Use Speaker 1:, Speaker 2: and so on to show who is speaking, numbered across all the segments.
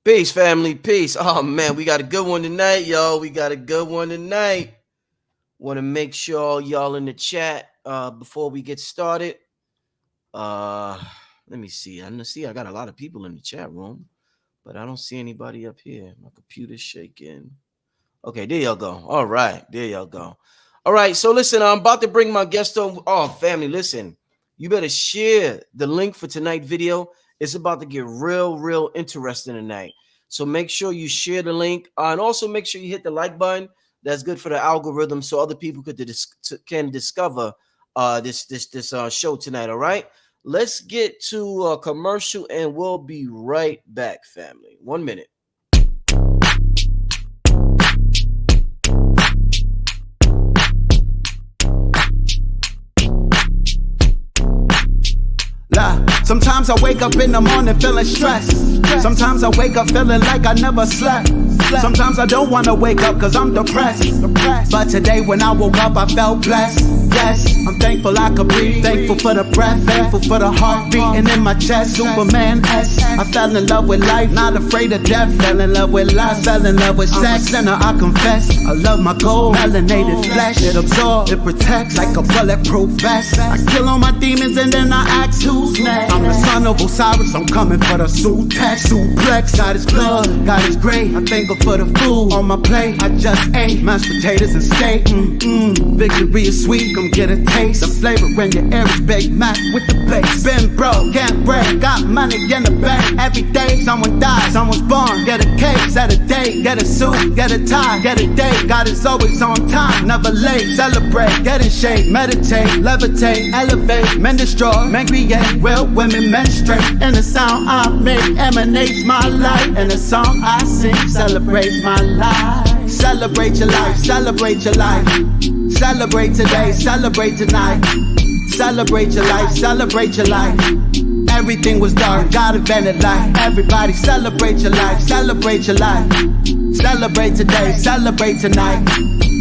Speaker 1: Peace, family. Peace. Oh man, we got a good one tonight, y'all. We got a good one tonight. Want to make sure y'all in the chat before we get started. Uh, Let me see. I got a lot of people in the chat room, but I don't see anybody up here. My computer's shaking. Okay, there y'all go. All right, there y'all go. All right, so listen, I'm about to bring my guest on. Oh, family, listen, you better share the link for tonight's video. It's about to get real interesting tonight. So make sure you share the link, and also make sure you hit the like button. That's good for the algorithm, so other people can discover this show tonight. All right, let's get to a commercial, and we'll be right back, family. 1 minute.
Speaker 2: Sometimes I wake up in the morning feeling stressed. Sometimes I wake up feeling like I never slept. Sometimes I don't want to wake up cause I'm depressed. But today when I woke up I felt blessed. Yes, I'm thankful I could breathe. Thankful for the breath, thankful for the heart beating in my chest. Superman S. I fell in love with life, not afraid of death. Fell in love with life, fell in love with sex. Sinner, I confess, I love my gold. Melanated flesh, it absorbs, it protects like a bulletproof vest. I kill all my demons and then I ask who's next. I'm the son of Osiris, I'm coming for the suplex. God is blood, God is great. I'm thankful for the food on my plate. I just ate mashed potatoes and steak. Victory is sweet, come get a taste. The flavor in your air is baked Mac with the bass. Been broke, can't break, got money in the bank. Every day someone dies, someone's born. Get a cake, set a date, get a suit, get a tie, get a date. God is always on time, never late. Celebrate, get in shape, meditate, levitate, elevate. Men destroy, men create, real women menstruate. And the sound I make emanates my life. And the song I sing celebrates my life. Celebrate your life, celebrate your life. Celebrate today, celebrate tonight. Celebrate your life, celebrate your life. Everything was dark, God invented light. Everybody celebrate your life, celebrate your life. Celebrate today, celebrate tonight.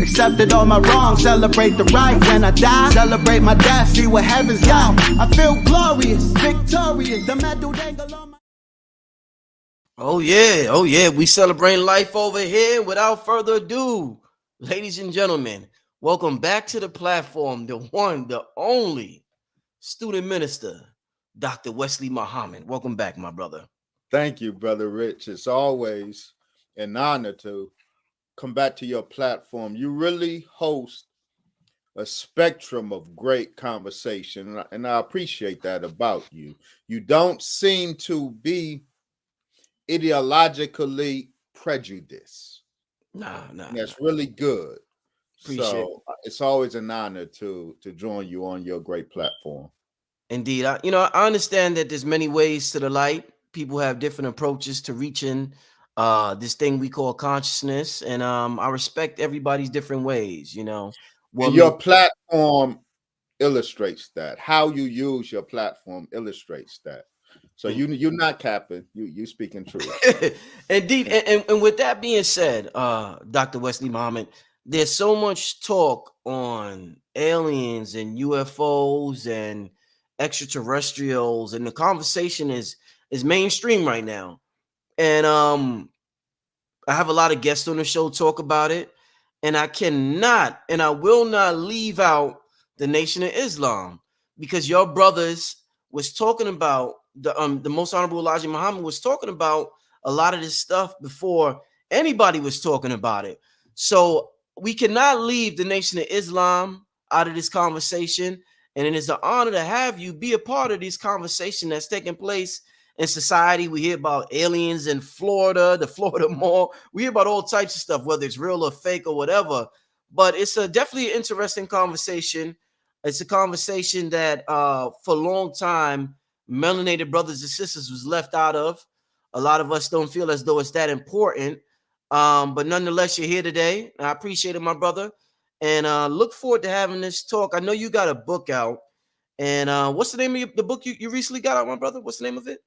Speaker 2: Accepted all my wrongs, celebrate the right. When I die, celebrate my death, see what heaven's got. I feel glorious, victorious. The medal dangle on my...
Speaker 1: Oh yeah, we celebrating life over here. Without further ado, ladies and gentlemen, welcome back to the platform, the one, the only student minister, Dr. Wesley Muhammad. Welcome back, my brother.
Speaker 3: Thank you, Brother Rich. It's always an honor to come back to your platform. You really host a spectrum of great conversation, and I appreciate that about you. You don't seem to be ideologically prejudiced.
Speaker 1: Nah.
Speaker 3: That's really good.
Speaker 1: Appreciate
Speaker 3: so it's always an honor to join you on your great platform.
Speaker 1: Indeed. I understand that there's many ways to the light. People have different approaches to reaching this thing we call consciousness, and I respect everybody's different ways.
Speaker 3: And your platform illustrates that. How you use your platform illustrates that. So you're not capping. You speaking truth.
Speaker 1: Indeed. And with that being said, Dr. Wesley Muhammad, there's so much talk on aliens and UFOs and extraterrestrials, and the conversation is mainstream right now. And I have a lot of guests on the show talk about it, and I cannot and I will not leave out the Nation of Islam, because your brothers was talking about the Most Honorable Elijah Muhammad was talking about a lot of this stuff before anybody was talking about it. So we cannot leave the Nation of Islam out of this conversation. And it is an honor to have you be a part of this conversation that's taking place in society. We hear about aliens in Florida, the Florida Mall. We hear about all types of stuff, whether it's real or fake or whatever. But it's definitely an interesting conversation. It's a conversation that for a long time, melanated brothers and sisters was left out of. A lot of us don't feel as though it's that important. But nonetheless, you're here today. I appreciate it, my brother. And look forward to having this talk. I know you got a book out. And what's the name of the book you recently got out, my brother? What's the name of it?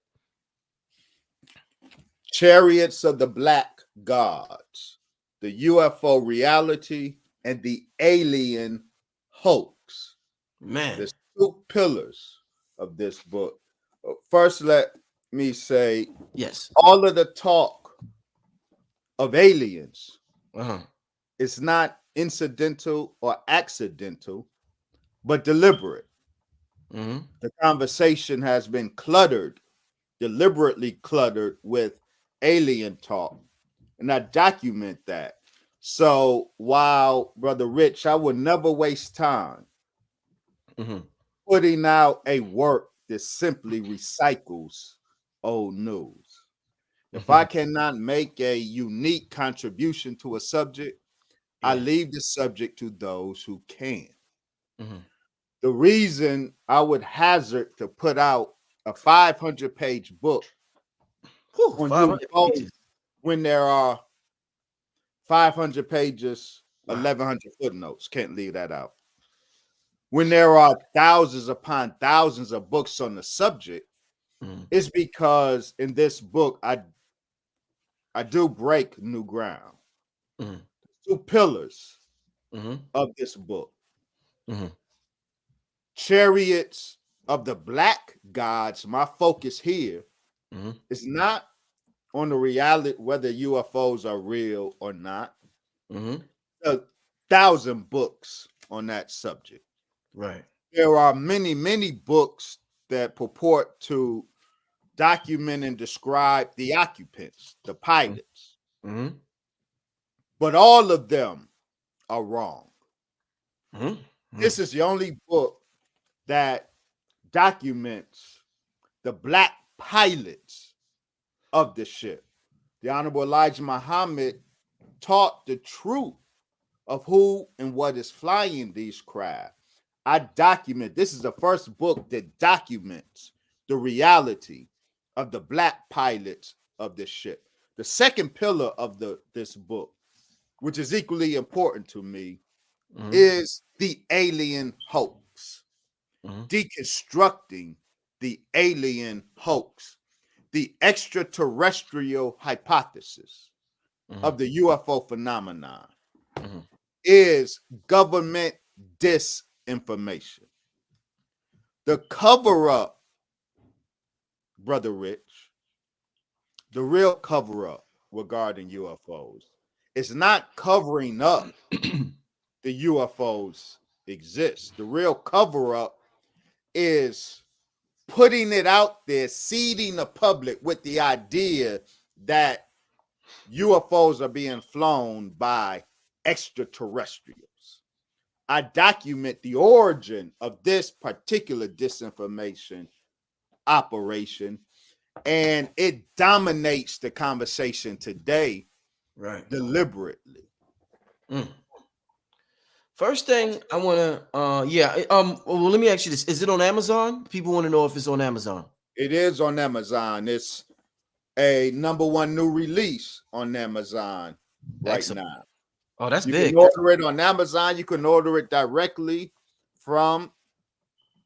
Speaker 3: Chariots of the Black Gods, the UFO reality, and the alien hoax.
Speaker 1: Man.
Speaker 3: There's two pillars of this book. First, let me say,
Speaker 1: yes,
Speaker 3: all of the talk of aliens.
Speaker 1: Uh-huh.
Speaker 3: It's not incidental or accidental, but deliberate.
Speaker 1: Mm-hmm.
Speaker 3: The conversation has been cluttered, deliberately cluttered with alien talk. And I document that. So while, Brother Rich, I would never waste time
Speaker 1: Mm-hmm.
Speaker 3: putting out a work that simply recycles old news. If I cannot make a unique contribution to a subject, I
Speaker 1: Yeah.
Speaker 3: leave the subject to those who can.
Speaker 1: Mm-hmm.
Speaker 3: The reason I would hazard to put out a 500-page book
Speaker 1: Whew,
Speaker 3: on
Speaker 1: 500
Speaker 3: UFOs
Speaker 1: pages.
Speaker 3: when there are 500 pages,
Speaker 1: Wow.
Speaker 3: 1,100 footnotes, can't leave that out. When there are thousands upon thousands of books on the subject,
Speaker 1: Mm-hmm.
Speaker 3: it's because in this book, I do break new ground.
Speaker 1: Mm-hmm.
Speaker 3: Two pillars
Speaker 1: Mm-hmm.
Speaker 3: of this book:
Speaker 1: Mm-hmm.
Speaker 3: chariots of the black gods. My focus here
Speaker 1: Mm-hmm.
Speaker 3: is not on the reality whether UFOs are real or not.
Speaker 1: Mm-hmm.
Speaker 3: 1,000 books on that subject.
Speaker 1: Right.
Speaker 3: There are many, many books that purport to document and describe the occupants, the pilots,
Speaker 1: Mm-hmm.
Speaker 3: but all of them are wrong.
Speaker 1: Mm-hmm.
Speaker 3: This is the only book that documents the black pilots of the ship. The Honorable Elijah Muhammad taught the truth of who and what is flying these craft. I document, this is the first book that documents the reality of the black pilots of this ship. The second pillar of this book, which is equally important to me,
Speaker 1: Mm-hmm.
Speaker 3: is the alien hoax.
Speaker 1: Mm-hmm.
Speaker 3: Deconstructing the alien hoax, the extraterrestrial hypothesis
Speaker 1: Mm-hmm.
Speaker 3: of the UFO phenomenon
Speaker 1: Mm-hmm.
Speaker 3: is government disinformation. The cover up, Brother Rich, the real cover up regarding UFOs is not covering up the UFOs exist. The real cover up is putting it out there, seeding the public with the idea that UFOs are being flown by extraterrestrials. I document the origin of this particular disinformation operation, and it dominates the conversation today
Speaker 1: Right.
Speaker 3: deliberately.
Speaker 1: Mm. First thing I want to, well, let me ask you this: is it on Amazon? People want to know if it's on Amazon.
Speaker 3: It is on Amazon. It's a #1 new release on Amazon right
Speaker 1: Excellent.
Speaker 3: now.
Speaker 1: Oh, that's
Speaker 3: You
Speaker 1: big.
Speaker 3: can order it on Amazon. You can order it directly from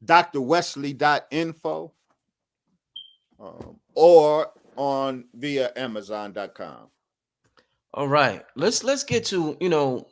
Speaker 3: drwesley.info or on via Amazon.com.
Speaker 1: All right, let's get to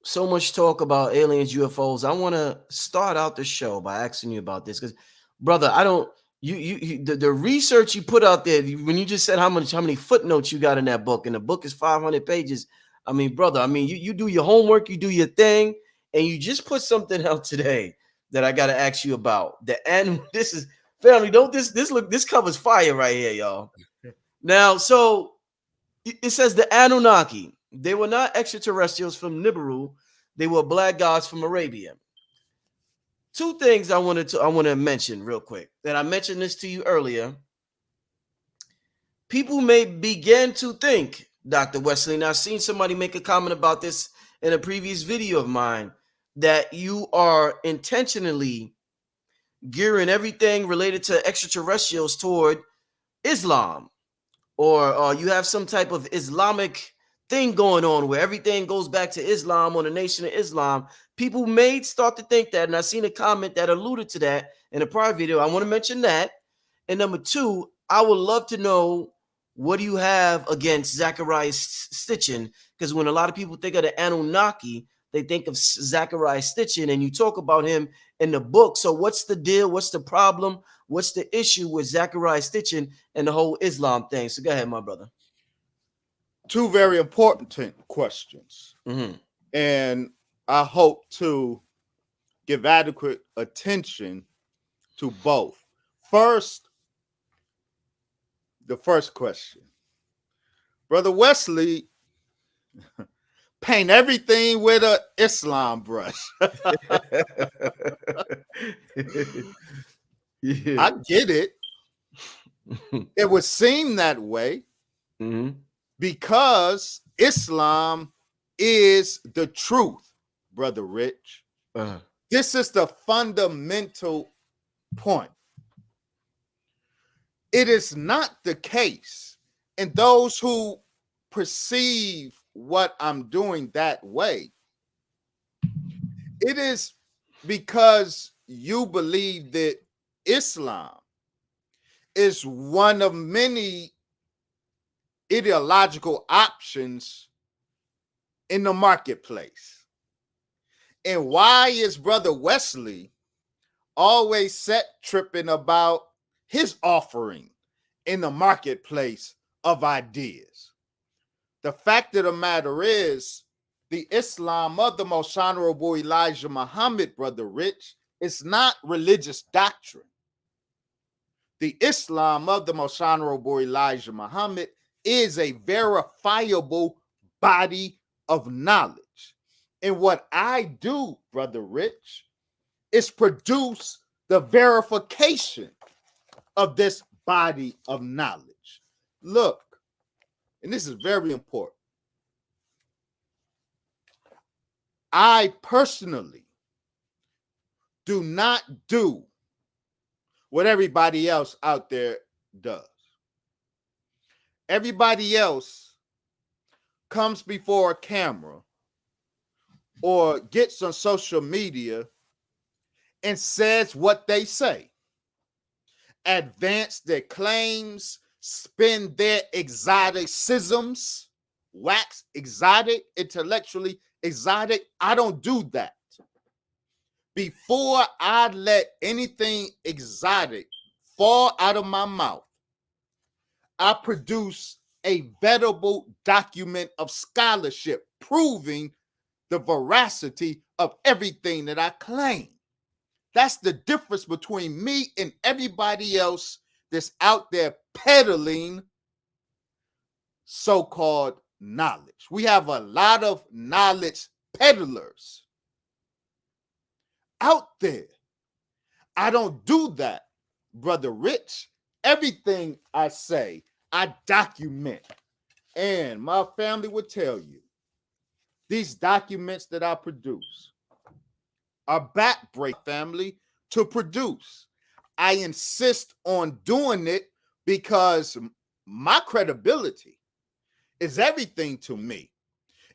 Speaker 1: so much talk about aliens, UFOs. I want to start out the show by asking you about this because, brother, I don't the research you put out there when you just said how many footnotes you got in that book, and the book is 500 pages. I mean, brother, I mean you do your homework, you do your thing, and you just put something out today that I got to ask you about. This is family. Don't this covers fire right here, y'all. Now, so it says the Anunnaki. They were not extraterrestrials from Nibiru. They were black gods from Arabia. Two things I want to mention real quick. And I mentioned this to you earlier. People may begin to think, Dr. Wesley, and I've seen somebody make a comment about this in a previous video of mine, that you are intentionally gearing everything related to extraterrestrials toward Islam, or you have some type of Islamic thing going on where everything goes back to Islam or the Nation of Islam. People may start to think that, and I seen a comment that alluded to that in a prior video. I want to mention that. And number two, I would love to know, what do you have against Zachariah Stitchin? Because when a lot of people think of the Anunnaki, they think of Zachariah Stitchin, and you talk about him in the book. So what's the deal? What's the problem? What's the issue with Zachariah Stitchin and the whole Islam thing? So go ahead, my brother.
Speaker 3: two very important questions.
Speaker 1: Mm-hmm.
Speaker 3: And I hope to give adequate attention to both. First, the first question. Brother Wesley, paint everything with a Islam brush.
Speaker 1: Yeah.
Speaker 3: I get it. It would seem that way
Speaker 1: Mm-hmm.
Speaker 3: because Islam is the truth, Brother Rich.
Speaker 1: Uh-huh.
Speaker 3: This is the fundamental point. It is not the case. And those who perceive what I'm doing that way, it is because you believe that Islam is one of many ideological options in the marketplace. And why is Brother Wesley always set tripping about his offering in the marketplace of ideas? The fact of the matter is, the Islam of the Most Honorable Elijah Muhammad, Brother Rich, is not religious doctrine. The Islam of the Most Honorable Elijah Muhammad is a verifiable body of knowledge. And what I do, Brother Rich, is produce the verification of this body of knowledge. Look, and this is very important. I personally do not do what everybody else out there does. Everybody else comes before a camera or gets on social media and says what they say, advance their claims, spin their exoticisms, wax exotic, intellectually exotic. I don't do that. Before I let anything exotic fall out of my mouth, I produce a vetable document of scholarship proving the veracity of everything that I claim. That's the difference between me and everybody else that's out there peddling so-called knowledge. We have a lot of knowledge peddlers out there. I don't do that, Brother Rich. Everything I say, I document. And my family would tell you, these documents that I produce are backbreak, family, to produce. I insist on doing it because my credibility is everything to me.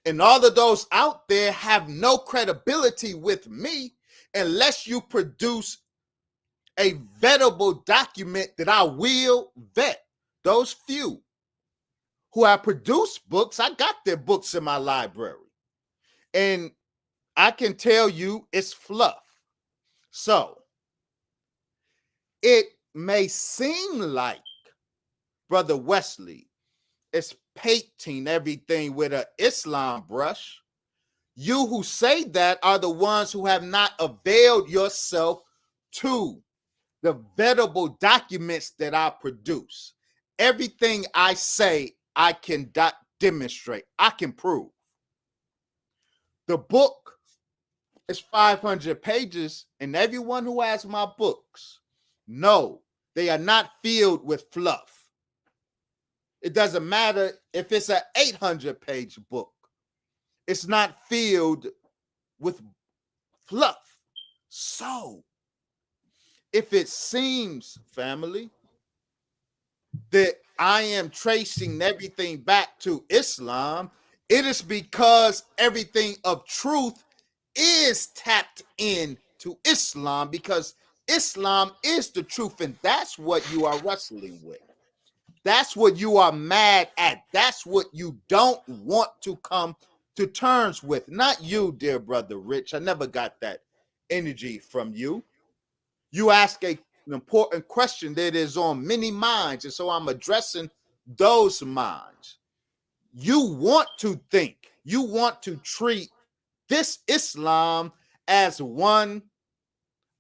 Speaker 3: And all of those out there have no credibility with me unless you produce a vettable document that I will vet. Those few who have produced books, I got their books in my library. And I can tell you it's fluff. So it may seem like Brother Wesley is painting everything with an Islam brush. You who say that are the ones who have not availed yourself to the vettable documents that I produce. Everything I say, I can demonstrate. I can prove. The book is 500 pages, and everyone who has my books know they are not filled with fluff. It doesn't matter if it's an 800-page book. It's not filled with fluff. So, if it seems, family, that I am tracing everything back to Islam, it is because everything of truth is tapped into Islam, because Islam is the truth, and that's what you are wrestling with. That's what you are mad at. That's what you don't want to come to terms with. Not you, dear Brother Rich. I never got that energy from you. You ask an important question that is on many minds, and so I'm addressing those minds. you want to think, you want to treat this Islam as one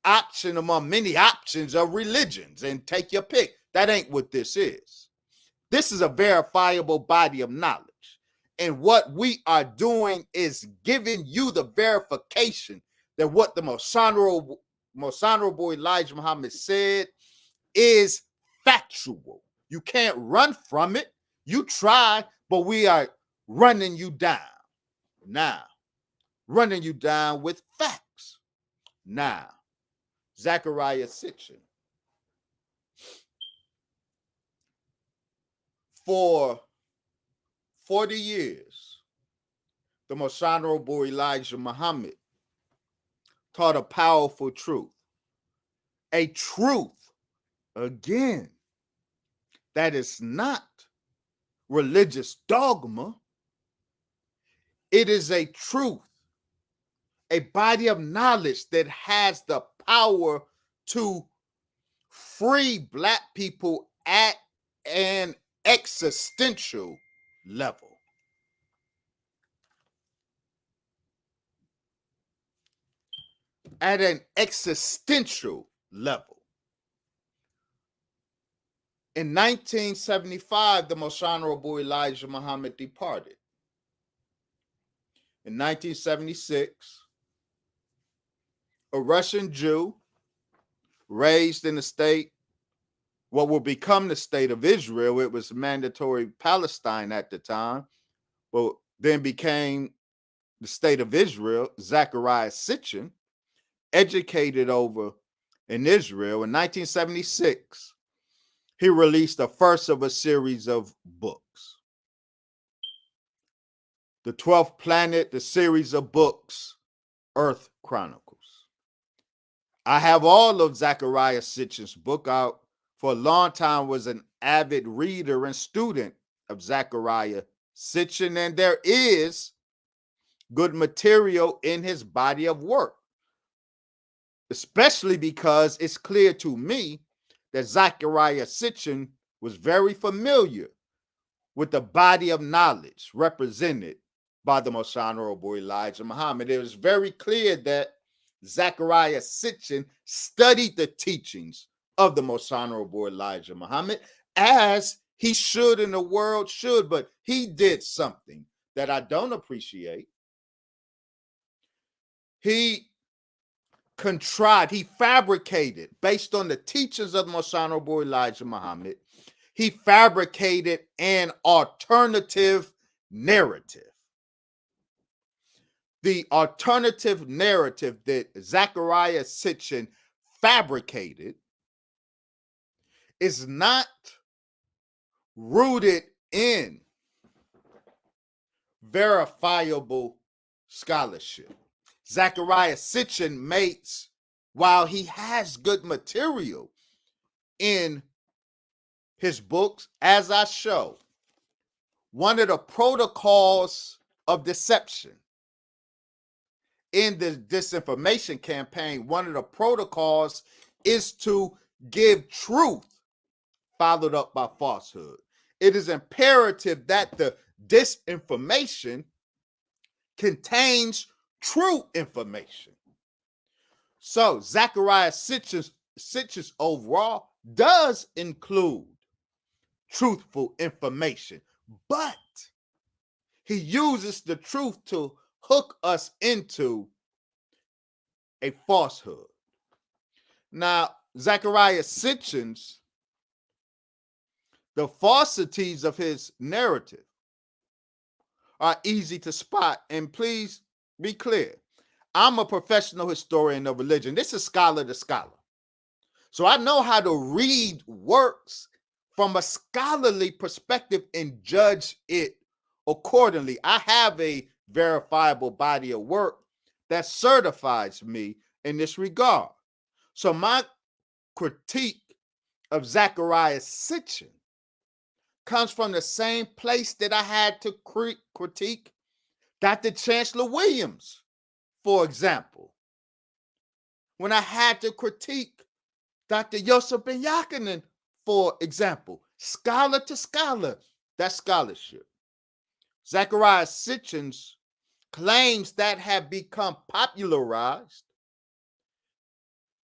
Speaker 3: option among many options of religions and take your pick. That ain't what this is. This is a verifiable body of knowledge. And what we are doing is giving you the verification that what the most honorable Elijah Muhammad said is factual. You can't run from it. You try, but we are running you down. Now, running you down with facts. Now, Zechariah Sitchin. For 40 years, the most honorable Elijah Muhammad taught a powerful truth. A truth, again, that is not religious dogma. It is a truth, a body of knowledge that has the power to free Black people at an existential level. At an existential level. In 1975, the most honorable Elijah Muhammad departed. In 1976, a Russian Jew raised in the state, what will become the state of Israel. It was mandatory Palestine at the time, but then became the state of Israel. Zechariah Sitchin, educated over in Israel. In 1976, he released the first of a series of books. The 12th Planet, the series of books, Earth Chronicles. I have all of Zechariah Sitchin's book out. For a long time was an avid reader and student of Zechariah Sitchin, and there is good material in his body of work, especially because it's clear to me that Zechariah Sitchin was very familiar with the body of knowledge represented by the most honorable Elijah Muhammad. It was very clear that Zechariah Sitchin studied the teachings of the most honorable Elijah Muhammad, as he should and the world should, but he did something that I don't appreciate. He contrived, he fabricated, based on the teachings of the most honorable Elijah Muhammad, he fabricated an alternative narrative. The alternative narrative that Zechariah Sitchin fabricated is not rooted in verifiable scholarship. Zechariah Sitchin makes, while he has good material in his books, as I show, one of the protocols of deception in the disinformation campaign, one of the protocols is to give truth followed up by falsehood. It is imperative that the disinformation contains true information. So Zechariah Sitchin's overall does include truthful information, but he uses the truth to hook us into a falsehood. Now, Zechariah Sitchin's, the falsities of his narrative are easy to spot. And please be clear, I'm a professional historian of religion. This is scholar to scholar. So I know how to read works from a scholarly perspective and judge it accordingly. I have a verifiable body of work that certifies me in this regard. So my critique of Zechariah Sitchin comes from the same place that I had to critique Dr. Chancellor Williams, for example. When I had to critique Dr. Yosef Ben Yakinen, for example. Scholar to scholar, that's scholarship. Zechariah Sitchin's claims that have become popularized,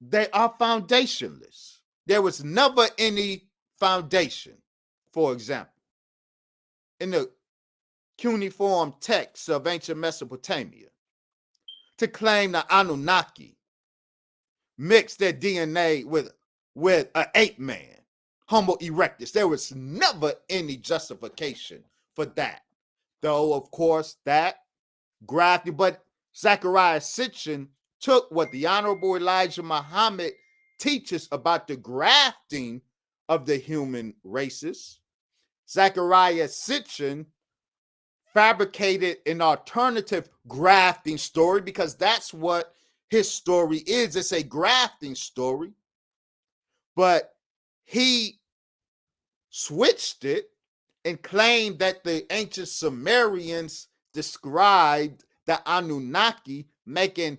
Speaker 3: they are foundationless. There was never any foundation, for example, in the cuneiform texts of ancient Mesopotamia, to claim the Anunnaki mixed their DNA with an ape man, Homo erectus. There was never any justification for that. Though, of course, that grafting, but Zechariah Sitchin took what the Honorable Elijah Muhammad teaches about the grafting of the human races. Zechariah Sitchin fabricated an alternative grafting story, because that's what his story is. It's a grafting story, but he switched it and claimed that the ancient Sumerians described the Anunnaki making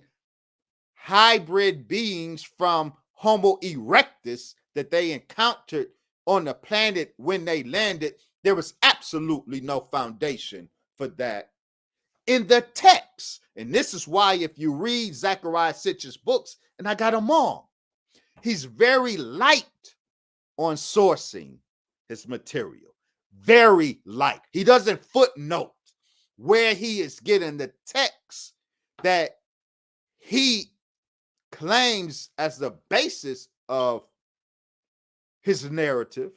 Speaker 3: hybrid beings from Homo erectus that they encountered on the planet when they landed. There was absolutely no foundation for that in the text. And this is why, if you read Zechariah Sitchin's books, and I got them all, he's very light on sourcing his material. Very light. He doesn't footnote where he is getting the text that he claims as the basis of his narrative.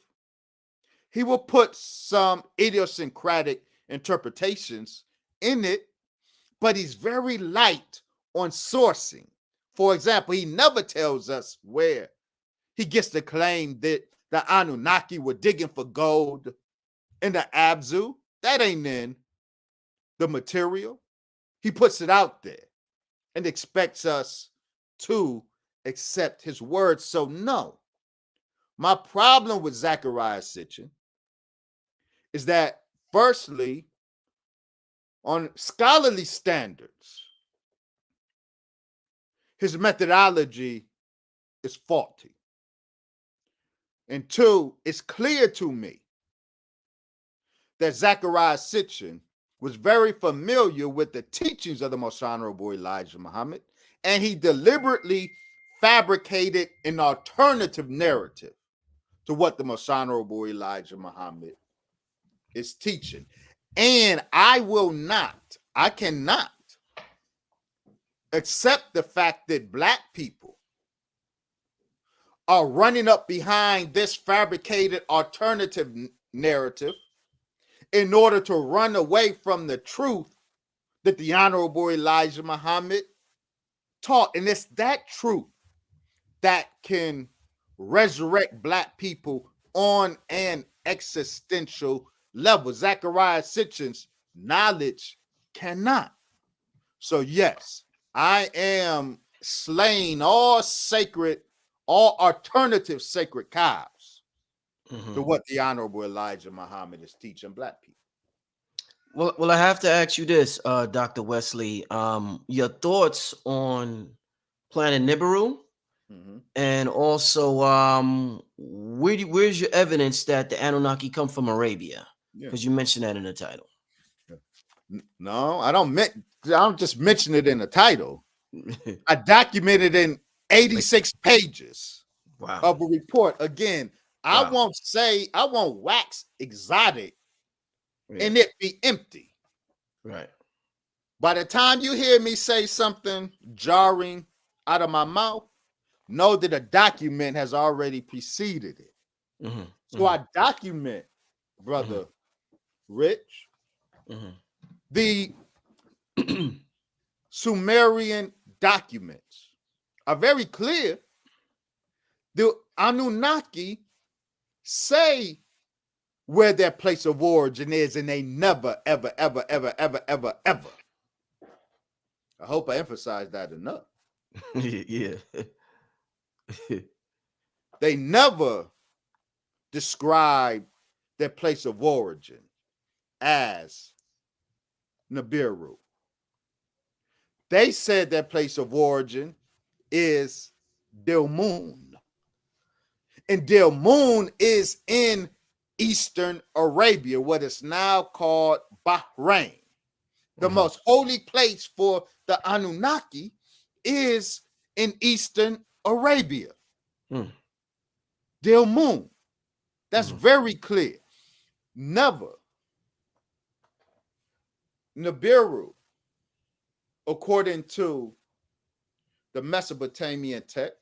Speaker 3: He will put some idiosyncratic interpretations in it, but he's very light on sourcing. For example, he never tells us where he gets the claim that the Anunnaki were digging for gold in the Abzu. That ain't in the material. He puts it out there and expects us to accept his words. So no, my problem with Zechariah Sitchin is that, firstly, on scholarly standards, his methodology is faulty. And two, it's clear to me that Zechariah Sitchin was very familiar with the teachings of the Most Honorable Elijah Muhammad, and he deliberately fabricated an alternative narrative to what the Most Honorable Elijah Muhammad is teaching. And I cannot accept the fact that Black people are running up behind this fabricated alternative narrative in order to run away from the truth that the Honorable Elijah Muhammad taught. And it's that truth that can resurrect Black people on an existential level. Zechariah Sitchin's knowledge cannot. So yes, I am slaying all alternative sacred cows to what the Honorable Elijah Muhammad is teaching Black people.
Speaker 1: Well, I have to ask you this, Dr. Wesley. Your thoughts on Planet Nibiru, and also where's your evidence that the Anunnaki come from Arabia? Because you mentioned that in the title.
Speaker 3: No, I don't just mention it in the title. I documented in 86 pages of a report. Again, I won't wax exotic and it be empty.
Speaker 1: Right. By
Speaker 3: the time you hear me say something jarring out of my mouth, know that a document has already preceded it. So I document, brother Rich, the Sumerian documents are very clear. The Anunnaki say where their place of origin is, and they never, ever, ever, ever, ever, ever, ever. I hope I emphasized that enough.
Speaker 1: Yeah.
Speaker 3: They never describe their place of origin as Nibiru. They said their place of origin is Dilmun. And Dilmun is in Eastern Arabia, what is now called Bahrain. The most holy place for the Anunnaki is in Eastern Arabia. Dil Moon. That's very clear. Never. Nibiru, according to the Mesopotamian text,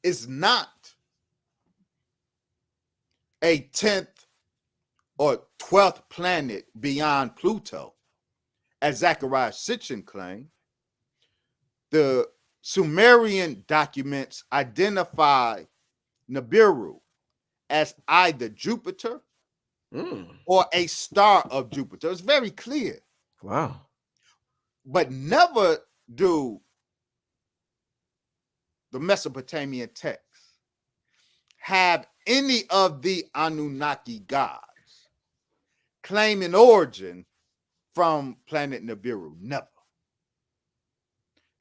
Speaker 3: is not a 10th or 12th planet beyond Pluto, as Zechariah Sitchin claimed. The Sumerian documents identify Nibiru as either Jupiter or a star of Jupiter. It's very clear.
Speaker 1: Wow.
Speaker 3: But never do the Mesopotamian texts have any of the Anunnaki gods claiming origin from planet Nibiru. Never.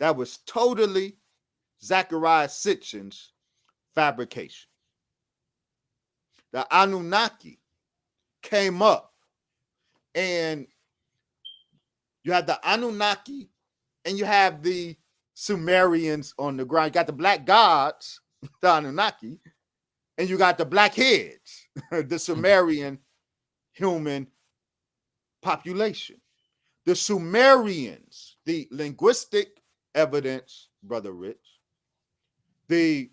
Speaker 3: That was totally Zechariah Sitchin's fabrication. The Anunnaki came up, and you have the Anunnaki and you have the Sumerians on the ground. You got the black gods, the Anunnaki, and you got the black heads, the Sumerian human population. The Sumerians, the linguistic evidence, Brother Rich, the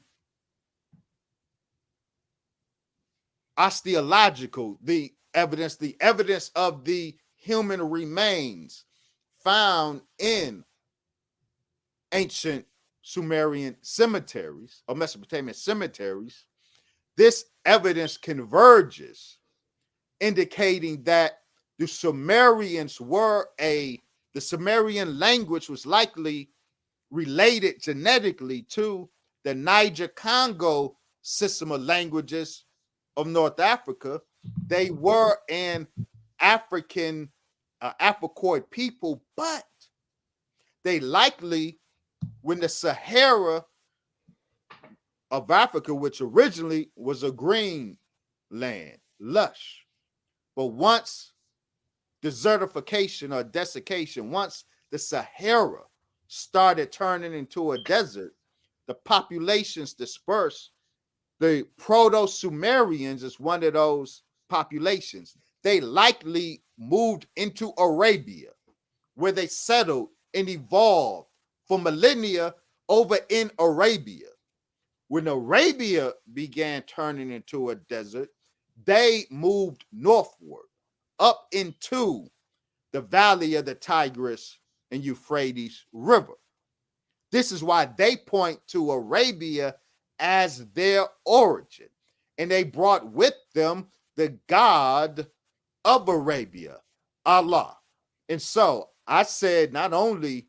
Speaker 3: osteological, the evidence of the human remains found in ancient Sumerian cemeteries or Mesopotamian cemeteries, this evidence converges, indicating that the Sumerians were the Sumerian language was likely related genetically to the Niger-Congo system of languages of North Africa. They were an African, Africoid people, but they likely, when the Sahara of Africa, which originally was a green land, lush, but once desertification or desiccation, once the Sahara started turning into a desert, the populations dispersed. The Proto-Sumerians is one of those populations. They likely moved into Arabia, where they settled and evolved for millennia over in Arabia. When Arabia began turning into a desert, they moved northward up into the valley of the Tigris and Euphrates River. This is why they point to Arabia as their origin. And they brought with them the God of Arabia, Allah. And so I said, not only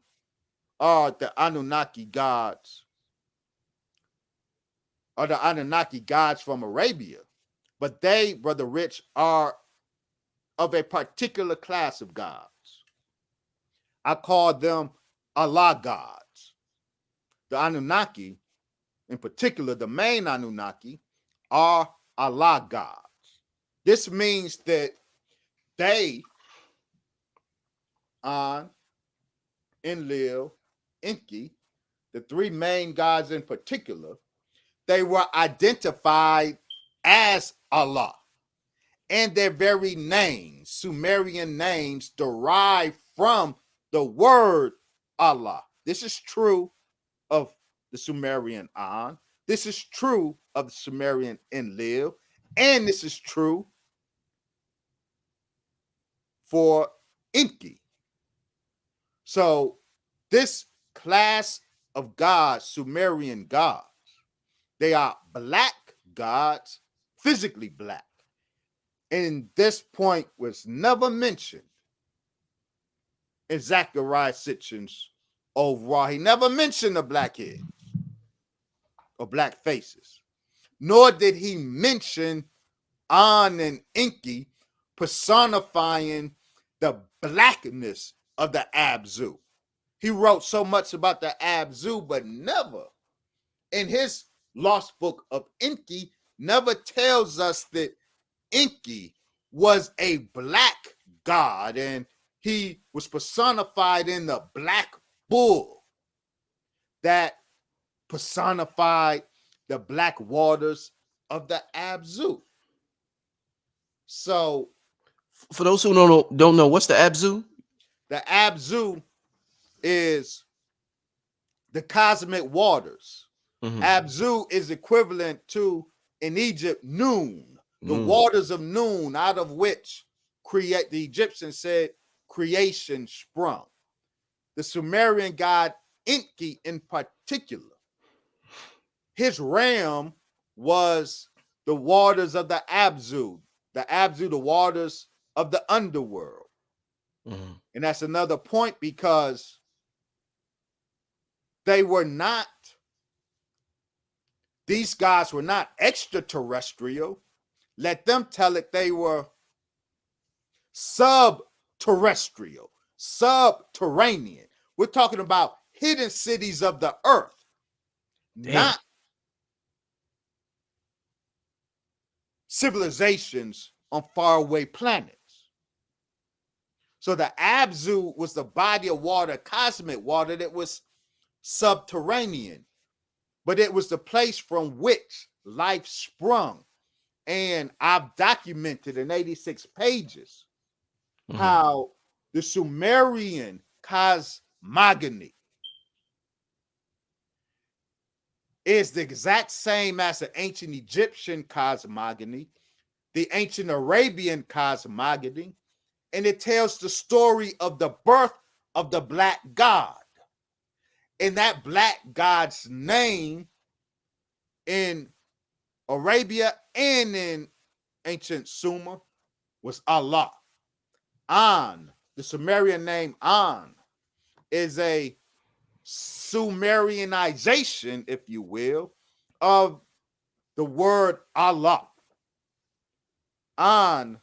Speaker 3: are the Anunnaki gods from Arabia, but they, Brother Rich, are of a particular class of gods. I call them Allah gods. The Anunnaki, in particular, the main Anunnaki, are Allah gods. This means that they, An, Enlil, Enki, the three main gods in particular, they were identified as Allah. And their very names, Sumerian names, derive from the word Allah. This is true of the Sumerian An. This is true of the Sumerian Enlil. And this is true for Enki. So this class of gods, Sumerian gods, they are black gods, physically black. And this point was never mentioned in Zechariah Sitchin's overall. He never mentioned the black heads or black faces, nor did he mention An and Enki personifying the blackness of the Abzu. He wrote so much about the Abzu, but never in his lost book of Enki, never tells us that Enki was a black God, and he was personified in the black bull that personified the black waters of the Abzu. So,
Speaker 1: For those who don't know, what's the Abzu?
Speaker 3: the Abzu is the cosmic waters.
Speaker 1: Mm-hmm.
Speaker 3: Abzu is equivalent to, in Egypt, Noon, the waters of Noon, out of which the Egyptians said creation sprung. The Sumerian god Enki in particular, his realm was the waters of the Abzu, the waters of the underworld.
Speaker 1: Mm-hmm.
Speaker 3: And that's another point, because these guys were not extraterrestrial. Let them tell it, they were subterrestrial, subterranean. We're talking about hidden cities of the earth, not civilizations on faraway planets. So the Abzu was the body of water, cosmic water, that was subterranean, but it was the place from which life sprung. And I've documented in 86 pages how the Sumerian cosmogony is the exact same as the ancient Egyptian cosmogony, the ancient Arabian cosmogony, and it tells the story of the birth of the black god. And that black god's name in Arabia and in ancient Sumer was Allah. An, the Sumerian name An, is a Sumerianization, if you will, of the word Allah. An,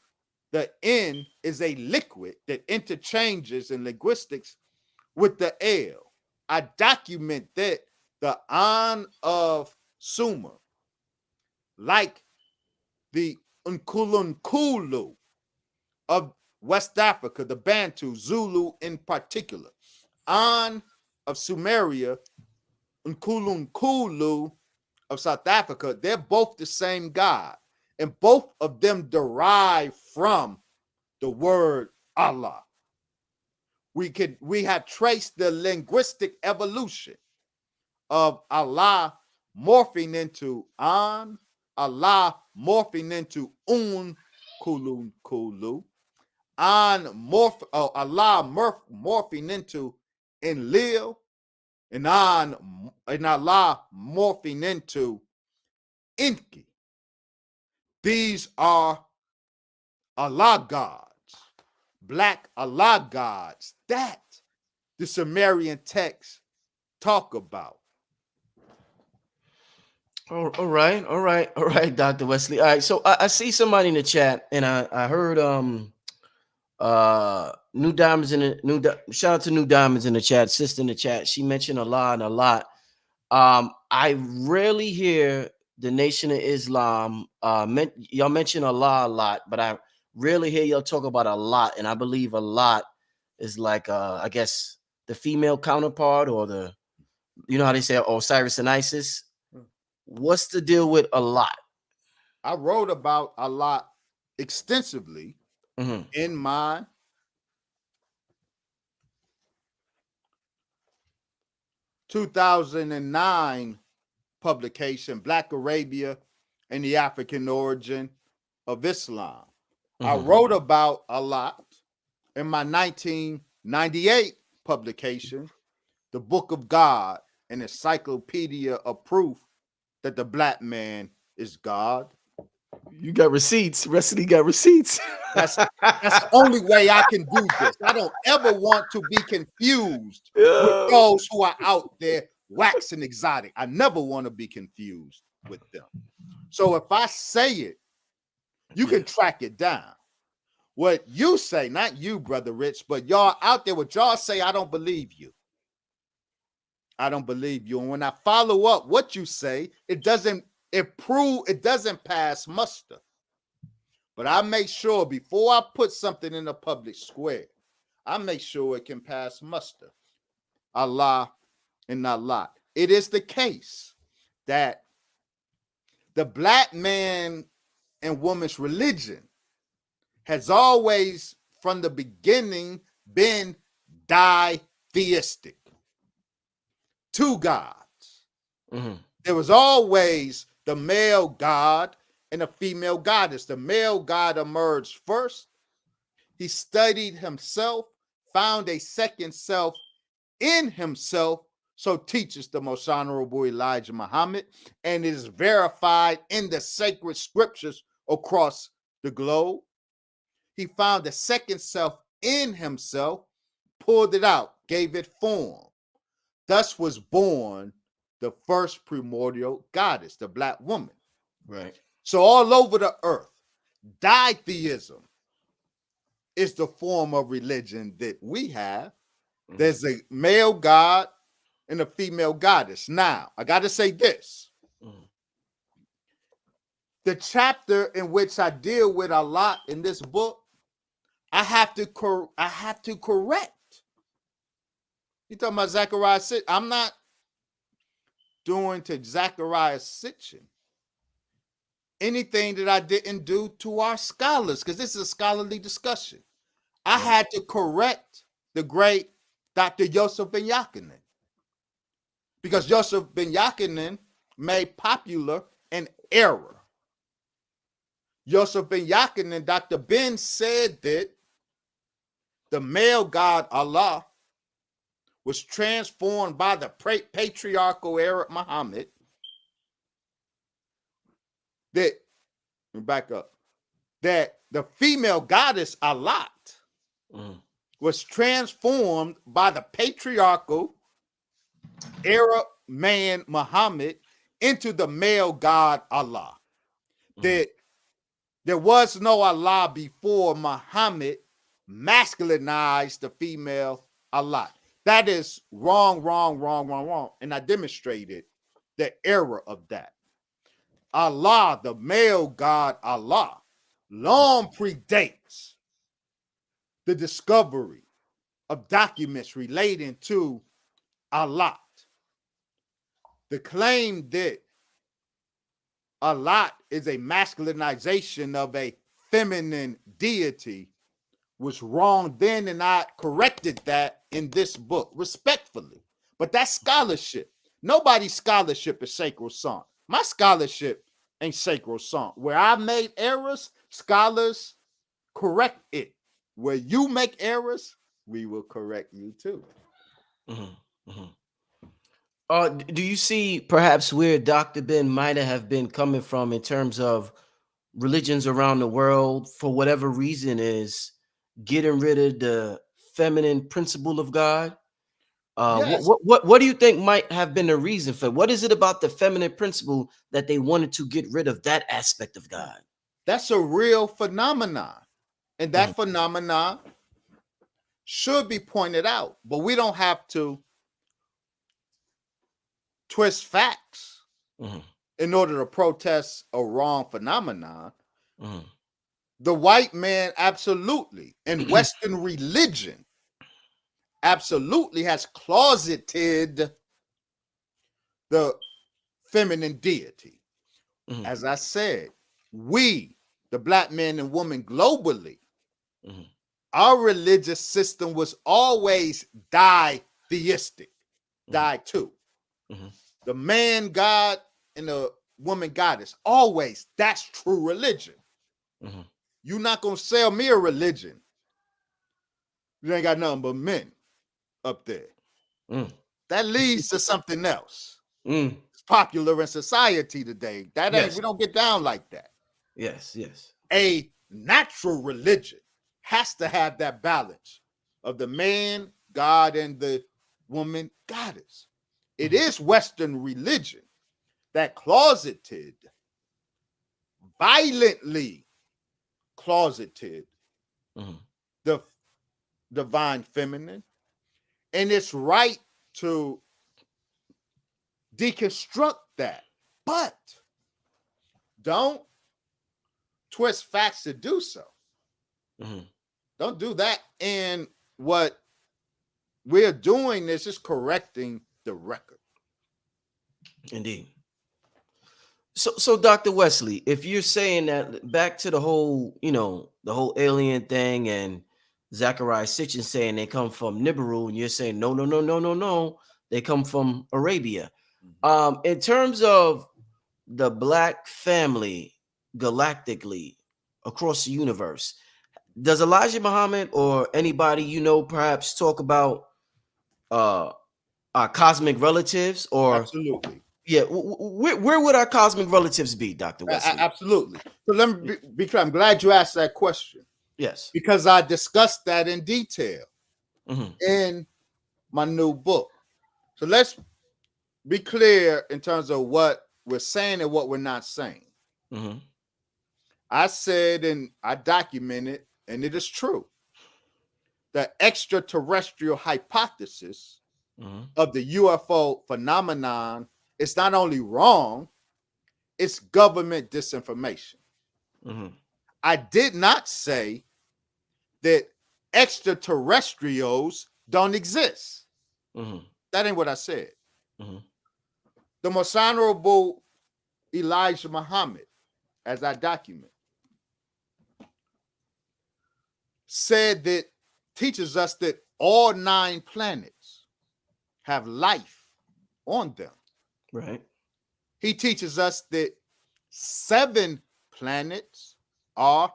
Speaker 3: the N, is a liquid that interchanges in linguistics with the L. I document that the An of Sumer, like the Nkulunkulu of West Africa, the Bantu, Zulu in particular, An of Sumeria, Nkulunkulu of South Africa, they're both the same God, and both of them derive from the word Allah. We have traced the linguistic evolution of Allah morphing into An, Allah morphing into Kulu, Allah morphing into Enlil, and Allah morphing into Enki. These are Allah gods, black Allah gods that the Sumerian texts talk about.
Speaker 1: All right, Dr. Wesley. All right, so I see somebody in the chat, and I heard New Diamonds in the shout out to New Diamonds in the chat, sister in the chat. She mentioned Allah and a lot. I rarely hear the Nation of Islam. Y'all mention Allah a lot, but I rarely hear y'all talk about a lot. And I believe a lot is like I guess the female counterpart, or the, you know how they say Osiris and Isis. What's the deal with a lot?
Speaker 3: I wrote about a lot extensively in my (2009) publication, Black Arabia and the African Origin of Islam. I wrote about a lot in my 1998 publication, The Book of God, an encyclopedia of proof that the black man is God.
Speaker 1: You got receipts. Wesley got receipts.
Speaker 3: That's the only way I can do this. I don't ever want to be confused with those who are out there waxing exotic. I never want to be confused with them. So if I say it, you can track it down. What you say, not you, Brother Rich, but y'all out there, what y'all say, I don't believe you. I don't believe you. And when I follow up what you say, it doesn't pass muster. But I make sure before I put something in the public square, I make sure it can pass muster. Allah and not lie. It is the case that the black man and woman's religion has always, from the beginning, been ditheistic. Two gods.
Speaker 1: Mm-hmm.
Speaker 3: There was always the male god and a female goddess. The male god emerged first. He studied himself, found a second self in himself, so teaches the most honorable Elijah Muhammad, and it is verified in the sacred scriptures across the globe. He found the second self in himself, pulled it out, gave it form. Thus was born the first primordial goddess, the black woman.
Speaker 1: Right.
Speaker 3: So all over the earth, ditheism is the form of religion that we have. Mm-hmm. There's a male god and a female goddess. Now, I got to say this. Mm-hmm. The chapter in which I deal with a lot in this book, I have to correct. You talking about Zechariah 6? I'm not doing to Zechariah Sitchin anything that I didn't do to our scholars, because this is a scholarly discussion. I had to correct the great Dr. Yosef Ben Yakinen, because Yosef Ben Yakinen made popular an error. Yosef Ben Yakinen, Dr. Ben, said that the male god Allah was transformed by the patriarchal Arab Muhammad. That the female goddess Allah was transformed by the patriarchal Arab man Muhammad into the male god Allah. That there was no Allah before Muhammad masculinized the female Allah. That is wrong. And I demonstrated the error of that. Allah, the male god Allah, long predates the discovery of documents relating to Allah. The claim that Allah is a masculinization of a feminine deity was wrong then, and I corrected that in this book respectfully. But that's scholarship. Nobody's scholarship is sacrosanct. My scholarship ain't sacrosanct. Where I made errors, scholars correct it. Where you make errors, we will correct you too.
Speaker 1: Mm-hmm. Mm-hmm. Do you see perhaps where Dr. Ben might have been coming from in terms of religions around the world, for whatever reason, is getting rid of the feminine principle of God?
Speaker 3: Yes.
Speaker 1: What do you think might have been the reason for it? What is it about the feminine principle that they wanted to get rid of that aspect of God?
Speaker 3: That's a real phenomenon. And that phenomenon should be pointed out, but we don't have to twist facts in order to protest a wrong phenomenon. The white man absolutely, and Western religion absolutely has closeted the feminine deity. As I said, we, the black man and woman globally, our religious system was always ditheistic. Too. The man God and the woman goddess, always. That's true religion. You're not going to sell me a religion. You ain't got nothing but men up there. That leads to something else. It's popular in society today. That ain't, we don't get down like that.
Speaker 1: Yes.
Speaker 3: A natural religion has to have that balance of the man, God, and the woman, goddess. It is Western religion that violently closeted the divine feminine. And it's right to deconstruct that. But don't twist facts to do so.
Speaker 1: Mhm.
Speaker 3: Don't do that. And what we're doing is just correcting the record.
Speaker 1: Indeed. So Dr. Wesley, if you're saying that, back to the whole, the whole alien thing, and Zachariah Sitchin saying they come from Nibiru, and you're saying no, no, no, no, no, no, they come from Arabia. In terms of the black family galactically across the universe, does Elijah Muhammad or anybody perhaps talk about our cosmic relatives? Or
Speaker 3: Absolutely.
Speaker 1: yeah, where would our cosmic relatives be, Dr. Wesley?
Speaker 3: Absolutely. So let me be clear. I'm glad you asked that question.
Speaker 1: Yes.
Speaker 3: Because I discussed that in detail
Speaker 1: Mhm.
Speaker 3: in my new book. So let's be clear in terms of what we're saying and what we're not saying.
Speaker 1: Mhm.
Speaker 3: I said, and I documented, and it is true, the extraterrestrial hypothesis
Speaker 1: Mhm.
Speaker 3: of the UFO phenomenon is not only wrong, it's government disinformation.
Speaker 1: Mhm.
Speaker 3: I did not say that extraterrestrials don't exist.
Speaker 1: Mhm.
Speaker 3: That ain't what I said.
Speaker 1: Mhm.
Speaker 3: The most honorable Elijah Muhammad, as I document, said that teaches us that all 9 planets have life on them.
Speaker 1: Right.
Speaker 3: He teaches us that 7 planets are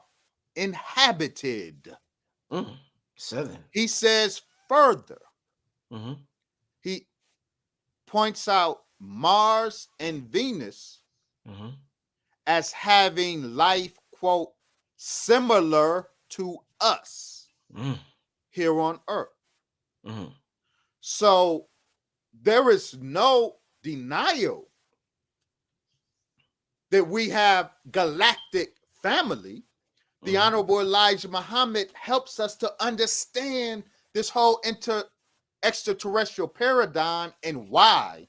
Speaker 3: inhabited.
Speaker 1: 7.
Speaker 3: He says further,
Speaker 1: Mhm.
Speaker 3: he points out Mars and Venus
Speaker 1: Mhm.
Speaker 3: as having life, quote, similar to us
Speaker 1: Mhm.
Speaker 3: here on Earth.
Speaker 1: Mhm.
Speaker 3: So there is no denial that we have galactic family. The
Speaker 1: Mhm.
Speaker 3: Honorable Elijah Muhammad helps us to understand this whole extraterrestrial paradigm and why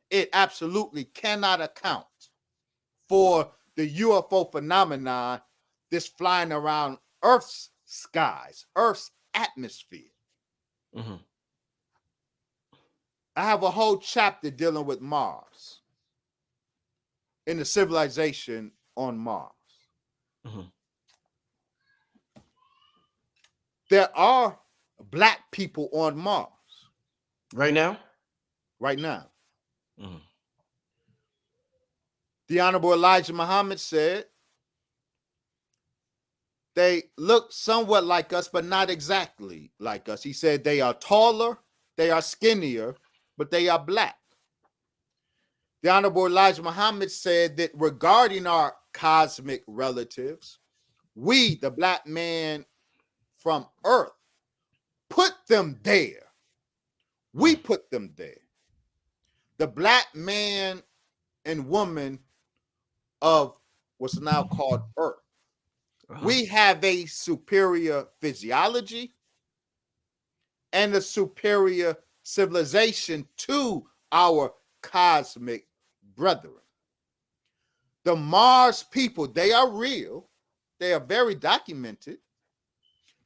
Speaker 3: it absolutely cannot account for the UFO phenomenon that's flying around Earth's skies, Earth's atmosphere.
Speaker 1: Mhm.
Speaker 3: I have a whole chapter dealing with Mars and the civilization on Mars.
Speaker 1: Mhm.
Speaker 3: There are black people on Mars
Speaker 1: Right now?
Speaker 3: right now.
Speaker 1: Mhm.
Speaker 3: The Honorable Elijah Muhammad said they look somewhat like us, but not exactly like us. He said they are taller, they are skinnier, but they are black. The Honorable Elijah Muhammad said that regarding our cosmic relatives, we, the black man from Earth, put them there. We put them there. The black man and woman of what's now called Earth. We have a superior physiology and a superior civilization to our cosmic brethren. The Mars people, they are real. They are very documented,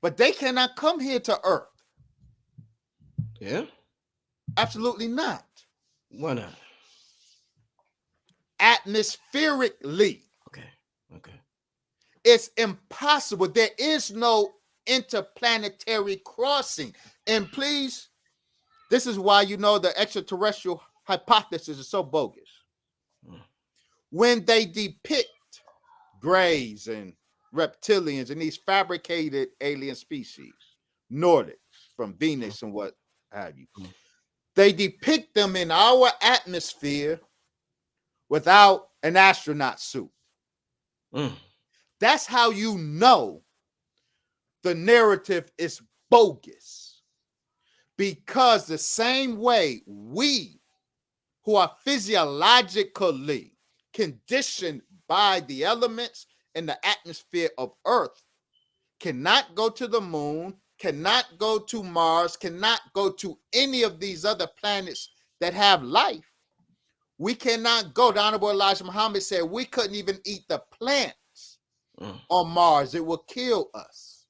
Speaker 3: but they cannot come here to Earth.
Speaker 1: Yeah.
Speaker 3: Absolutely not.
Speaker 1: Why not?
Speaker 3: Atmospherically,
Speaker 1: Okay. Okay.
Speaker 3: it's impossible. There is no interplanetary crossing. And please, this is why the extraterrestrial hypothesis is so bogus. When they depict grays and reptilians and these fabricated alien species, Nordics from Venus and what have you, they depict them in our atmosphere without an astronaut suit. That's how you know the narrative is bogus. Because the same way we, who are physiologically conditioned by the elements in the atmosphere of Earth, cannot go to the moon, cannot go to Mars, cannot go to any of these other planets that have life. We cannot go. The Honorable Elijah Muhammad said we couldn't even eat the plants on Mars. It will kill us.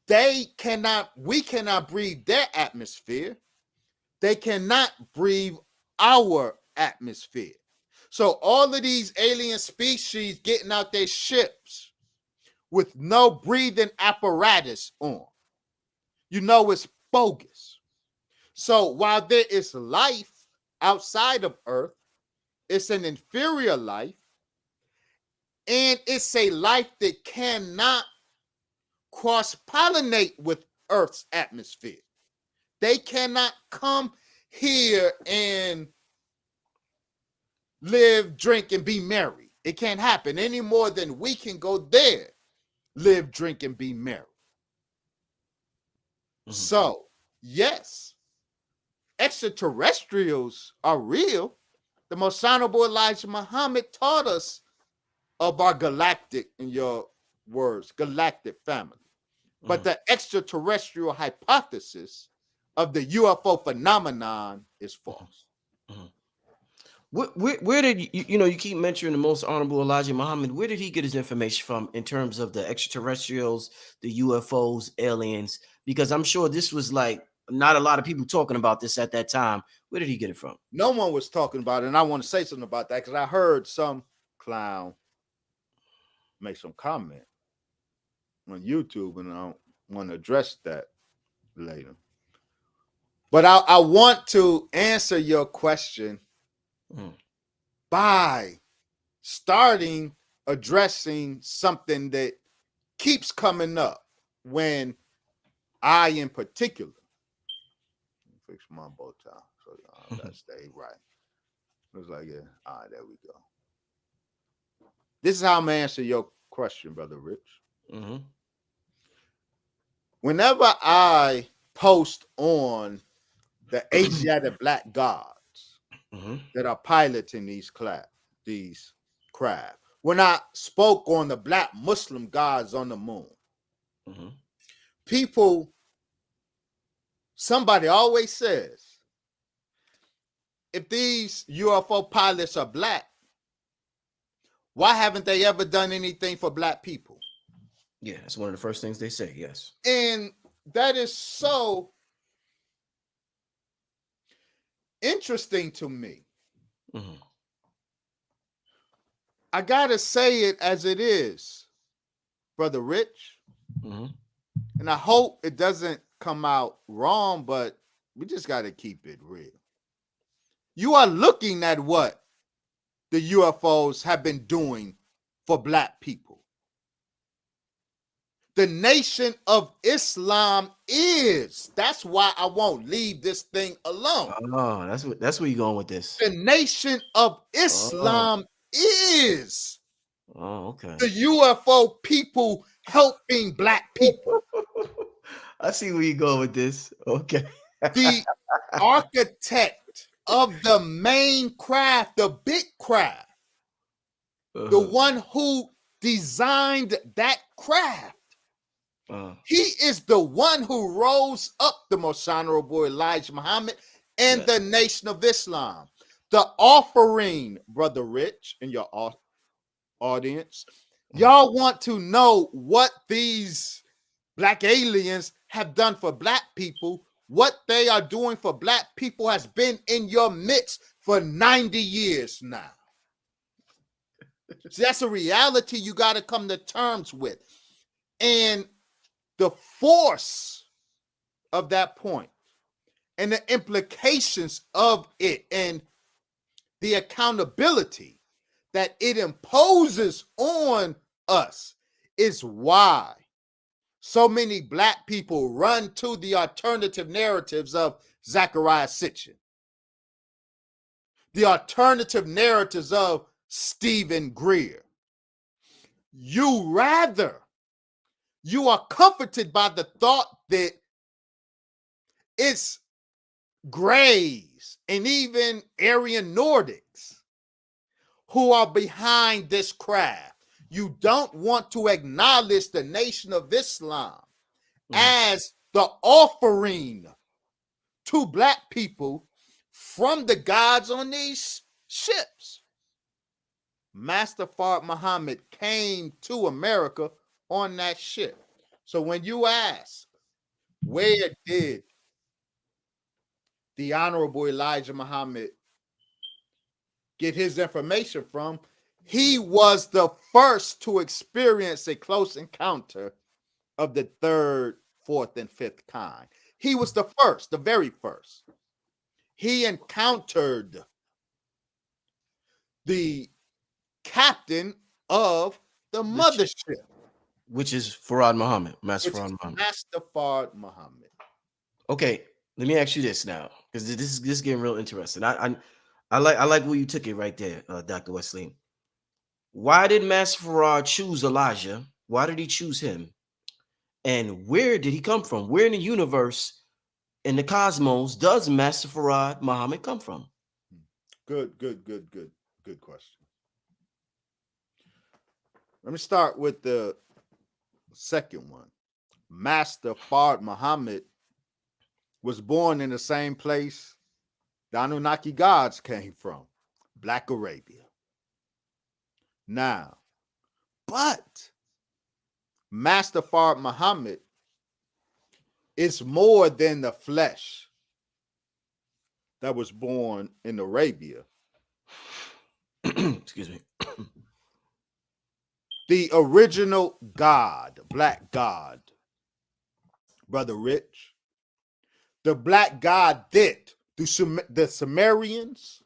Speaker 3: We cannot breathe their atmosphere. They cannot breathe our atmosphere. So all of these alien species getting out their ships with no breathing apparatus on, it's bogus. So while there is life outside of Earth, it's an inferior life, and it's a life that cannot cross-pollinate with Earth's atmosphere. They cannot come here and live, drink, and be merry. It can't happen any more than we can go there, live, drink, and be merry. So, yes, extraterrestrials are real. The most honorable Elijah Muhammad taught us of our galactic, in your words, galactic family. But the extraterrestrial hypothesis of the UFO phenomenon is false.
Speaker 1: Where did you keep mentioning the most honorable Elijah Muhammad? Where did he get his information from in terms of the extraterrestrials, the UFOs, aliens? Because I'm sure this was like not a lot of people talking about this at that time. Where did he get it from?
Speaker 3: No one was talking about it, and I want to say something about that because I heard some clown make some comment on YouTube, and I want to address that later. But I want to answer your question by starting addressing something that keeps coming up when I, in particular, fix my bow tie so I gotta stay right. Looks like it. All right, there we go. This is how I'm gonna answer your question, Brother Rich. Whenever I post on the Asiatic black gods that are piloting these craft, when I spoke on the black Muslim gods on the moon, somebody always says, if these UFO pilots are black, why haven't they ever done anything for black people?
Speaker 1: Yeah, that's one of the first things they say, yes.
Speaker 3: And that is so interesting to me. I gotta say it as it is, Brother Rich. And I hope it doesn't come out wrong, but we just gotta keep it real. You are looking at what the UFOs have been doing for black people. The Nation of Islam is. That's why I won't leave this thing alone.
Speaker 1: Oh, that's where you're going with this.
Speaker 3: The Nation of Islam is.
Speaker 1: Oh, okay.
Speaker 3: The UFO people helping black people.
Speaker 1: I see where you go with this. Okay.
Speaker 3: The architect of the main craft, the big craft, the one who designed that craft, he is the one who rose up the most honorable Elijah Muhammad and the Nation of Islam. The offering, Brother Rich, and your audience, y'all want to know what these black aliens have done for black people. What they are doing for black people has been in your midst for 90 years now. So that's a reality you got to come to terms with. And the force of that point and the implications of it and the accountability that it imposes on us is why so many black people run to the alternative narratives of Zachariah Sitchin, the alternative narratives of Stephen Greer. You are comforted by the thought that it's Greys and even Aryan Nordics who are behind this craft. You don't want to acknowledge the Nation of Islam as the offering to black people from the gods on these ships. Master Fard Muhammad came to America on that ship. So when you ask, where did the Honorable Elijah Muhammad get his information from? He was the first to experience a close encounter of the third, fourth, and fifth kind. He was the first, the very first. He encountered the captain of the mothership,
Speaker 1: which is Farad Muhammad, Master
Speaker 3: which
Speaker 1: Farad
Speaker 3: is
Speaker 1: Muhammad.
Speaker 3: Master Fard Muhammad.
Speaker 1: Okay, let me ask you this now, because this is getting real interesting. I like where you took it right there, Dr. Wesley. Why did Master Farad choose Elijah? Why did he choose him? And where did he come from? Where in the universe, in the cosmos, does Master Farad Muhammad come from?
Speaker 3: Good question. Let me start with the second one. Master Fard Muhammad was born in the same place the Anunnaki gods came from, Black Arabia. Now, but Master Fard Muhammad is more than the flesh that was born in Arabia.
Speaker 1: Excuse me.
Speaker 3: The original God, Black God, Brother Rich, the Black God that the Sumerians,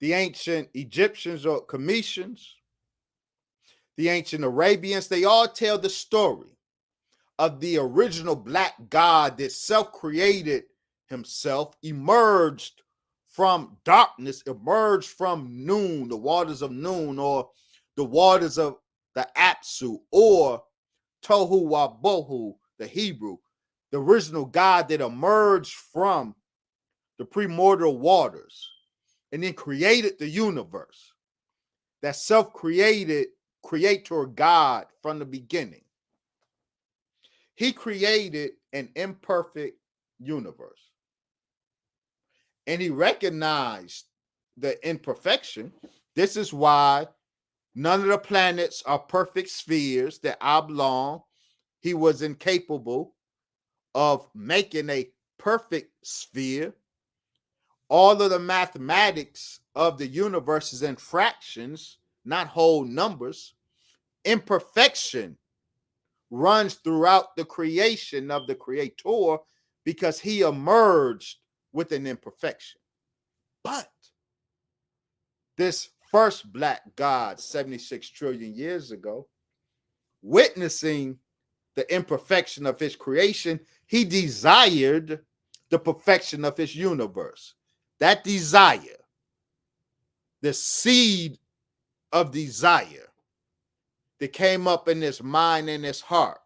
Speaker 3: the ancient Egyptians or Cometians, the ancient Arabians, they all tell the story of the original Black God that self-created himself, emerged from darkness, emerged from Noon, the waters of Noon, or the waters of the Apsu, or Tohu Wabohu, the Hebrew, the original God that emerged from the primordial waters and then created the universe. That self-created creator God from the beginning. He created an imperfect universe. And he recognized the imperfection. This is why none of the planets are perfect spheres that oblong. He was incapable of making a perfect sphere. All of the mathematics of the universe is in fractions, not whole numbers. Imperfection runs throughout the creation of the creator because he emerged with an imperfection. But this first Black God 76 trillion years ago, witnessing the imperfection of his creation, he desired the perfection of his universe. That desire, the seed of desire that came up in his mind and his heart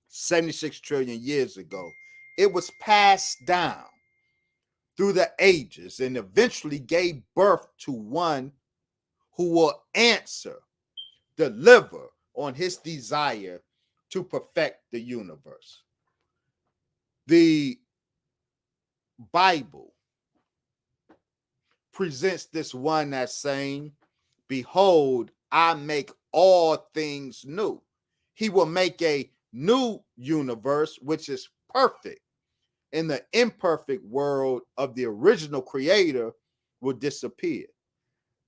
Speaker 3: 76 trillion years ago, it was passed down through the ages and eventually gave birth to one who will answer, deliver on his desire to perfect the universe. The Bible presents this one as saying, behold, I make all things new. He will make a new universe, which is perfect, and the imperfect world of the original creator will disappear.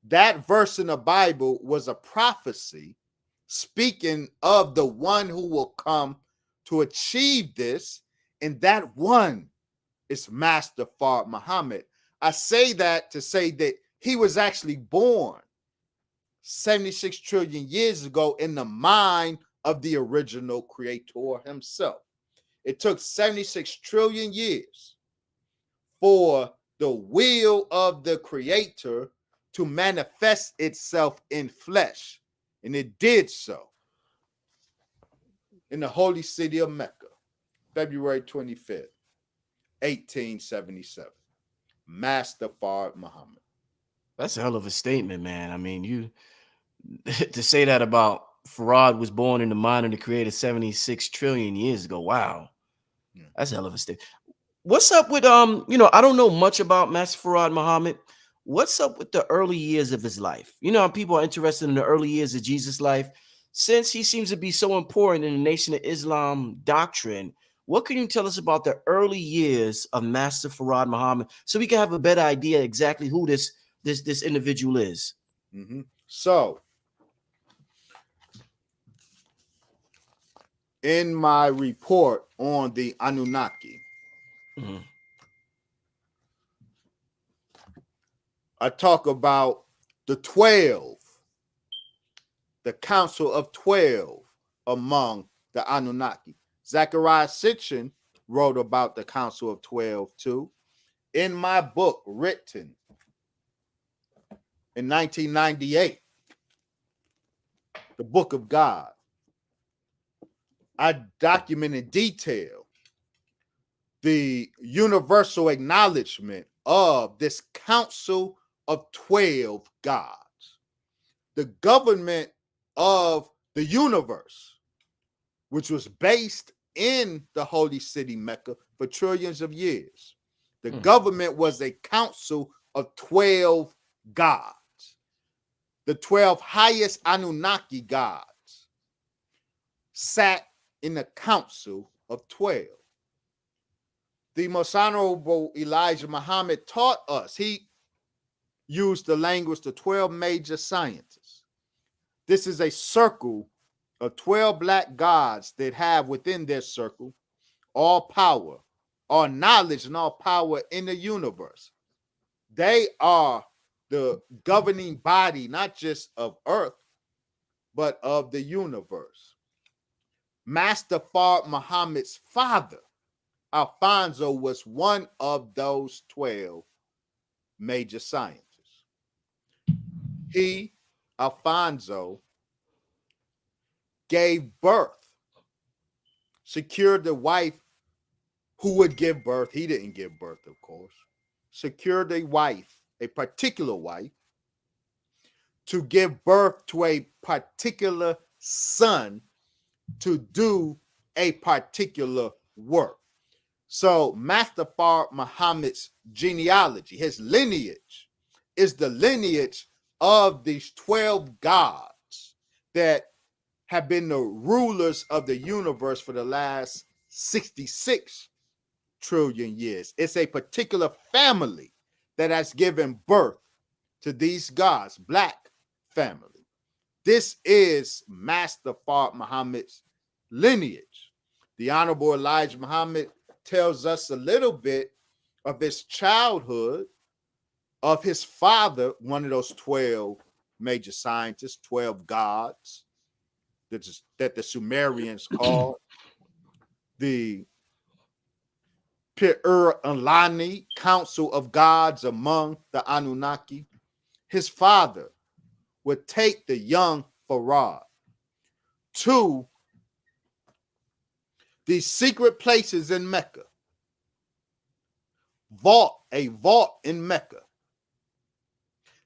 Speaker 3: That verse in the Bible was a prophecy speaking of the one who will come to achieve this, and that one is Master Fard Muhammad. I say that to say that he was actually born 76 trillion years ago in the mind of the original creator himself. It took 76 trillion years for the will of the creator to manifest itself in flesh. And it did so in the holy city of Mecca, February 25th, 1877. Master Fard Muhammad.
Speaker 1: That's a hell of a statement, man. I mean, you to say that about Farad was born in the mind of the creator 76 trillion years ago. Wow. That's a hell of a statement. What's up with I don't know much about Master Farad Muhammad. what's up with the early years of his life? You know, how people are interested in the early years of Jesus' life. Since he seems to be so important in the Nation of Islam doctrine, what can you tell us about the early years of Master Farad Muhammad so we can have a better idea exactly who this individual is?
Speaker 3: So, in my report on the Anunnaki, I talk about the 12, the Council of 12 among the Anunnaki. Zechariah Sitchin wrote about the Council of 12 too. In my book, written in 1998, The Book of God, I document in detail the universal acknowledgement of this Council of 12 gods. The government of the universe, which was based in the holy city Mecca for trillions of years. The government was a council of 12 gods. The 12 highest Anunnaki gods sat in the council of 12. The most honorable Elijah Muhammad taught us, he used the language, the 12 major scientists. This is a circle of 12 black gods that have within their circle all power, all knowledge, and all power in the universe. They are the governing body, not just of Earth, but of the universe. Master Fard Muhammad's father, Alfonso, was one of those 12 major scientists. He, Alfonso, gave birth, secured the wife who would give birth. He didn't give birth, of course. Secured a wife, a particular wife, to give birth to a particular son to do a particular work. So Master Fard Muhammad's genealogy, his lineage, is the lineage of these 12 gods that have been the rulers of the universe for the last 66 trillion years. It's a particular family that has given birth to these gods, black family. This is Master Fard Muhammad's lineage. The Honorable Elijah Muhammad tells us a little bit of his childhood, of his father, one of those 12 major scientists, 12 gods, that the Sumerians called the Pir-Ulani, Council of Gods among the Anunnaki. His father would take the young Farad to these secret places in Mecca, a vault in Mecca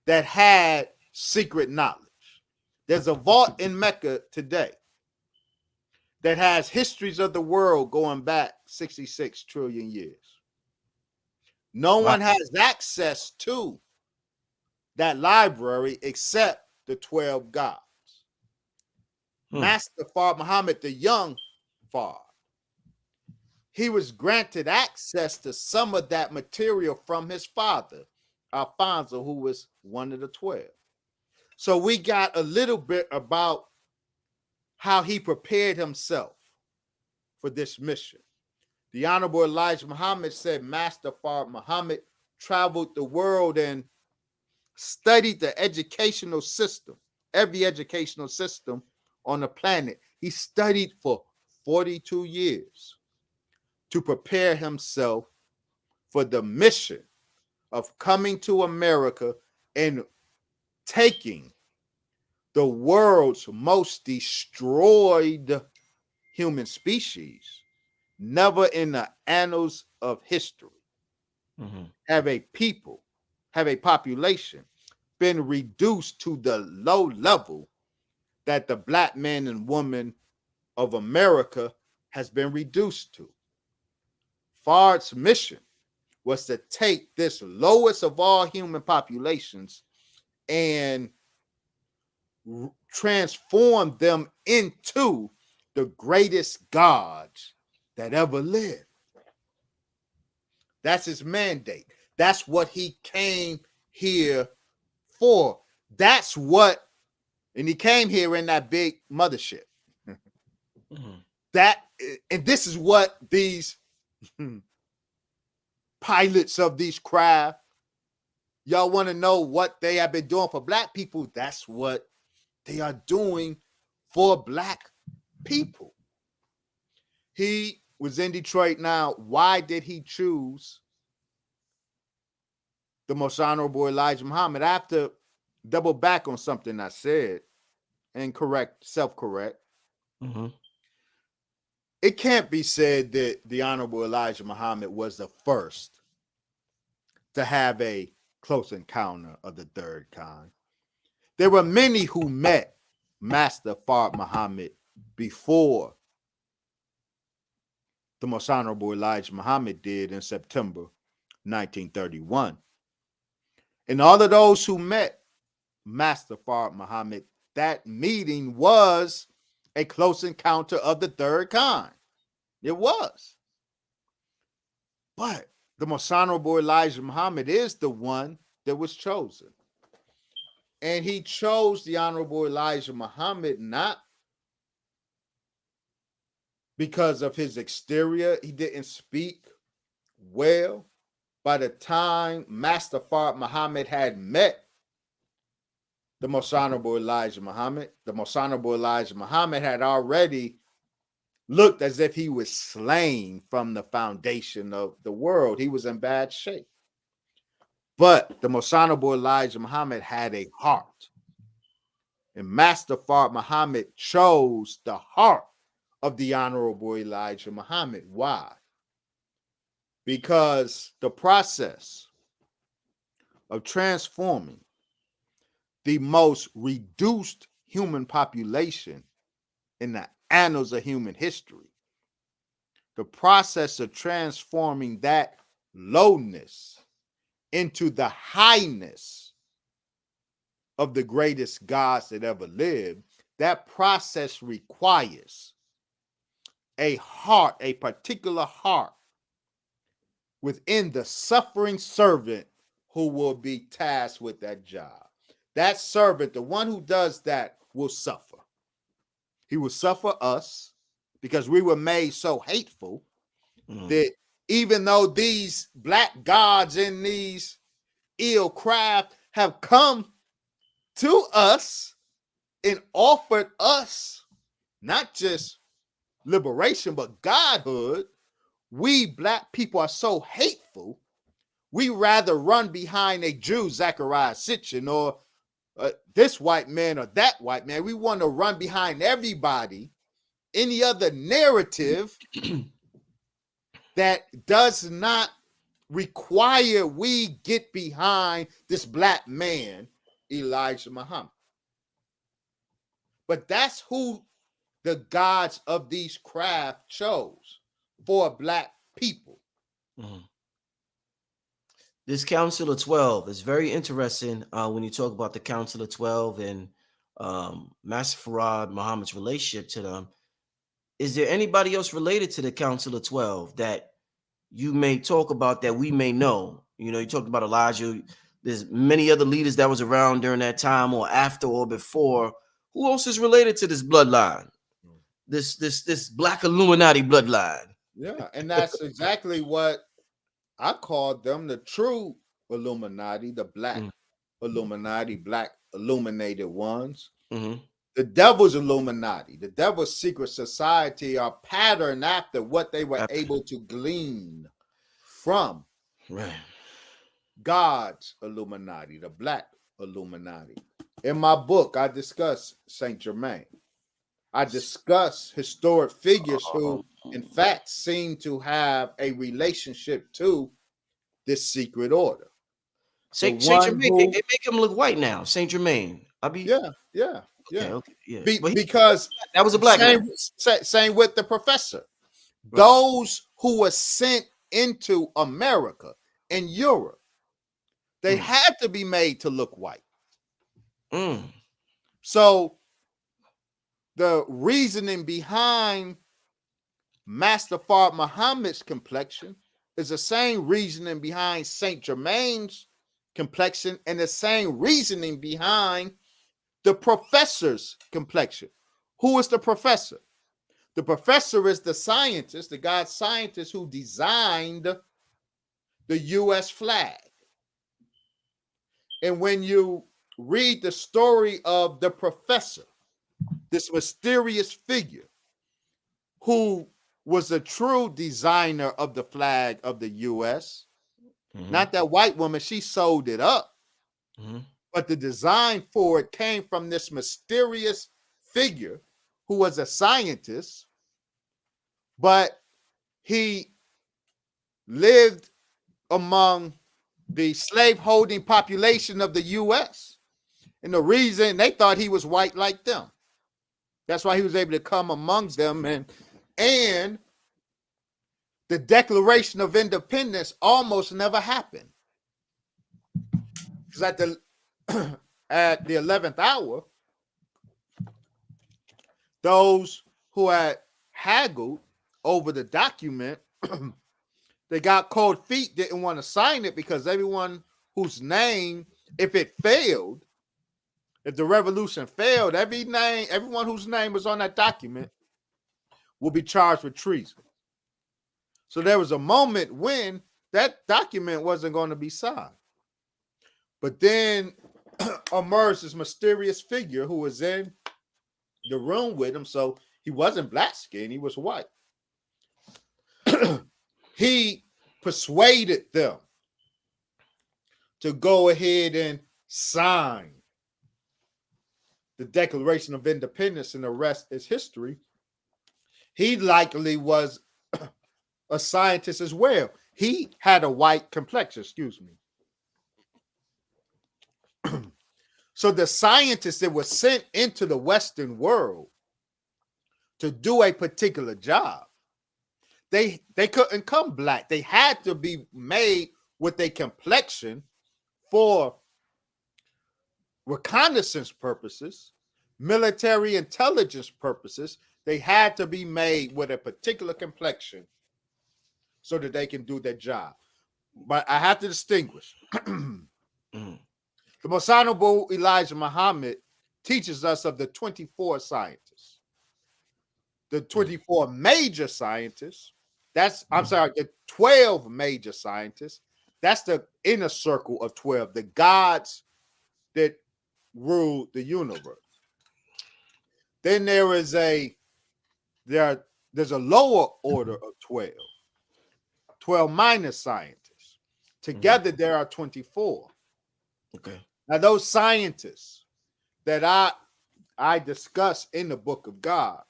Speaker 3: that had secret knowledge. There's a vault in Mecca today that has histories of the world going back 66 trillion years. No one has access to that library except the 12 gods. Master Fard Muhammad, the young Fard, he was granted access to some of that material from his father, Alfonso, who was one of the 12. So we got a little bit about how he prepared himself for this mission. The Honorable Elijah Muhammad said Master Fard Muhammad traveled the world and studied the educational system, every educational system on the planet. He studied for 42 years to prepare himself for the mission of coming to America and taking the world's most destroyed human species, never in the annals of history have a people, have a population been reduced to the low level that the black man and woman of America has been reduced to. Fard's mission was to take this lowest of all human populations and transform them into the greatest gods that ever lived. That's his mandate. That's what he came here for. That's what, and he came here in that big mothership. That, and this is what these pilots of these craft, y'all want to know what they have been doing for black people? That's what they are doing for black people. He was in Detroit. Now, why did he choose the Most Honorable Elijah Muhammad? I have to double back on something I said and self-correct. It can't be said that the Honorable Elijah Muhammad was the first to have a close encounter of the third kind. There were many who met Master Fard Muhammad before the Most Honorable Elijah Muhammad did in September 1931. And all of those who met Master Fard Muhammad, that meeting was a close encounter of the third kind. It was. But the Most Honorable Elijah Muhammad is the one that was chosen. And he chose the Honorable Elijah Muhammad not because of his exterior. He didn't speak well. By the time Master Fard Muhammad had met the Most Honorable Elijah Muhammad, the Most Honorable Elijah Muhammad had already looked as if he was slain from the foundation of the world. He was in bad shape. But the Most Honorable Elijah Muhammad had a heart. And Master Fard Muhammad chose the heart of the Honorable Elijah Muhammad. Why? Because the process of transforming the most reduced human population in the annals of human history, the process of transforming that lowness into the highness of the greatest gods that ever lived, that process requires a heart, a particular heart within the suffering servant who will be tasked with that job. That servant, the one who does that, will suffer. He will suffer us because we were made so hateful that even though these black gods in these ill craft have come to us and offered us not just liberation, but godhood, we black people are so hateful, we rather run behind a Jew, Zachariah Sitchin, or this white man or that white man. We want to run behind everybody, any other narrative that does not require we get behind this black man, Elijah Muhammad. But that's who the gods of these craft chose for black people.
Speaker 1: This Council of 12 is very interesting when you talk about the Council of 12 and Master Fard Muhammad's relationship to them. Is there anybody else related to the Council of 12 that you may talk about that we may know? You know, you talked about Elijah. There's many other leaders that was around during that time or after or before. Who else is related to this bloodline? This Black Illuminati bloodline.
Speaker 3: Yeah, and that's exactly what I called them, the true Illuminati, the Black Illuminati, Black illuminated ones. The devil's Illuminati, the devil's secret society are patterned after what they were able to glean from God's Illuminati, the Black Illuminati. In my book, I discuss Saint Germain. I discuss historic figures who, in fact, seem to have a relationship to this secret order.
Speaker 1: Saint Germain, they make him look white now. Saint Germain.
Speaker 3: Because
Speaker 1: that was a black man.
Speaker 3: Same with the professor. Right. Those who were sent into America, in Europe. They had to be made to look white. So the reasoning behind Master Fard Muhammad's complexion is the same reasoning behind Saint Germain's complexion and the same reasoning behind the professor's complexion. Who is the professor? The professor is the scientist, the God scientist who designed the U.S. flag. And when you read the story of the professor, this mysterious figure who was a true designer of the flag of the U.S., not that white woman, she sold it up, but the design for it came from this mysterious figure who was a scientist, but he lived among the slave-holding population of the U.S. And the reason they thought he was white like them. That's why he was able to come amongst them. And the Declaration of Independence almost never happened. Because at the 11th hour, those who had haggled over the document, they got cold feet, didn't want to sign it because everyone whose name, if it failed, if the revolution failed, everyone whose name was on that document will be charged with treason. So there was a moment when that document wasn't going to be signed. But then emerged this mysterious figure who was in the room with him. So he wasn't black skinned, he was white. He persuaded them to go ahead and sign the Declaration of Independence, and the rest is history. He likely was a scientist as well. He had a white complexion, excuse me. So the scientists that were sent into the Western world to do a particular job, they couldn't come black. They had to be made with a complexion for reconnaissance purposes, military intelligence purposes. They had to be made with a particular complexion so that they can do their job. But I have to distinguish. The most honorable Elijah Muhammad teaches us of the 24 scientists. The 24 major scientists, the 12 major scientists, that's the inner circle of 12, the gods that rule the universe. Then there's a lower order of 12 minor scientists. Together there are 24.
Speaker 1: Okay.
Speaker 3: Now those scientists that I discuss in the book of God,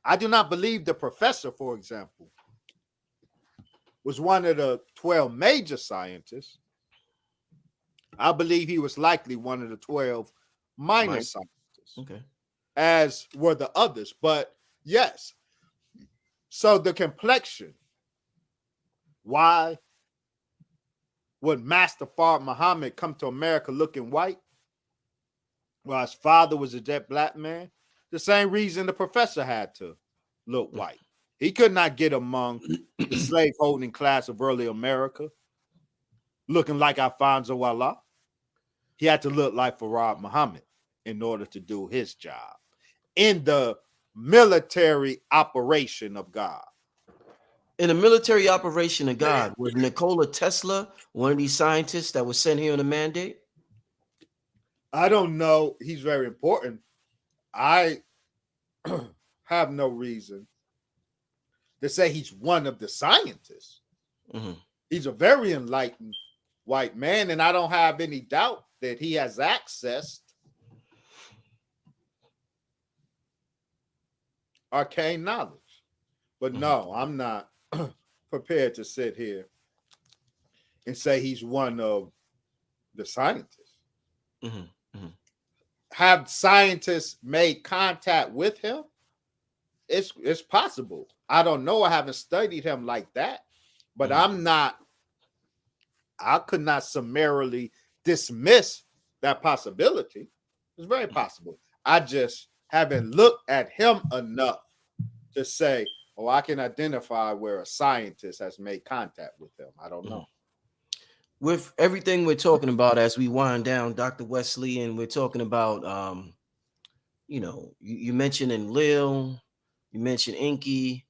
Speaker 3: I do not believe the professor, for example, was one of the 12 major scientists. I believe he was likely one of the 12 minor scientists.
Speaker 1: Okay.
Speaker 3: As were the others. But yes. So the complexion. Why would Master Fard Muhammad come to America looking white? Well, his father was a jet black man. The same reason the professor had to look white. He could not get among the slave-holding class of early America looking like Alfonso Allah. He had to look like Fard Muhammad in order to do his job in the military operation of God.
Speaker 1: In the military operation of God, was Nikola Tesla one of these scientists that was sent here on a mandate?
Speaker 3: I don't know. He's very important. I have no reason to say he's one of the scientists. He's a very enlightened white man, and I don't have any doubt that he has accessed arcane knowledge. But no, I'm not prepared to sit here and say he's one of the scientists. Have scientists made contact with him? It's possible. I don't know. I haven't studied him like that, but I'm not I could not summarily dismiss that possibility. It's very possible. I just haven't looked at him enough to say, oh, I can identify where a scientist has made contact with him. I don't know.
Speaker 1: With everything we're talking about as we wind down, Dr. Wesley, and we're talking about, you mentioned in Lil, you mentioned Inky.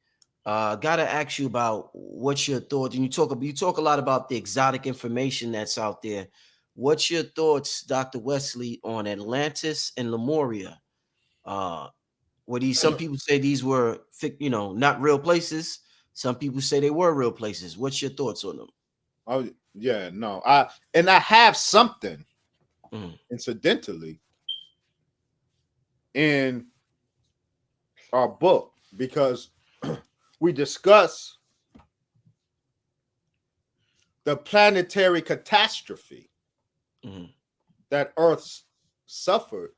Speaker 1: Gotta ask you about what's your thoughts, and you talk a lot about the exotic information that's out there. What's your thoughts, Dr. Wesley, on Atlantis and Lemuria? Some people say these were not real places. Some people say they were real places. What's your thoughts on them?
Speaker 3: Oh yeah, no. I have something incidentally in our book because we discuss the planetary catastrophe that Earth suffered,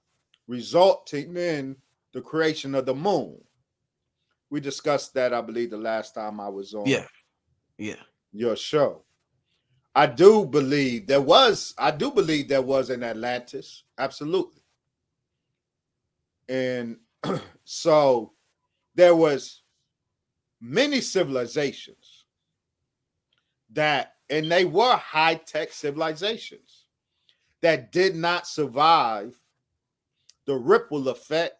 Speaker 3: resulting in the creation of the moon. We discussed that, I believe, the last time I was on your show. I do believe there was an Atlantis, absolutely. And so there was many civilizations and they were high-tech civilizations that did not survive the ripple effect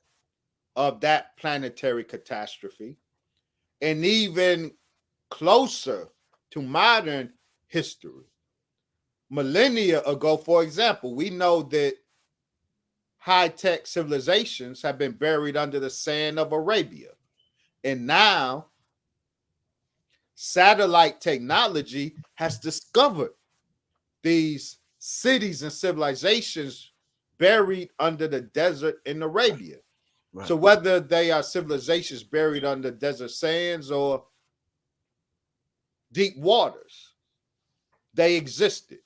Speaker 3: of that planetary catastrophe. And even closer to modern history, millennia ago, for example, we know that high-tech civilizations have been buried under the sand of Arabia. And now satellite technology has discovered these cities and civilizations buried under the desert in Arabia. Right. So whether they are civilizations buried under desert sands or deep waters, they existed.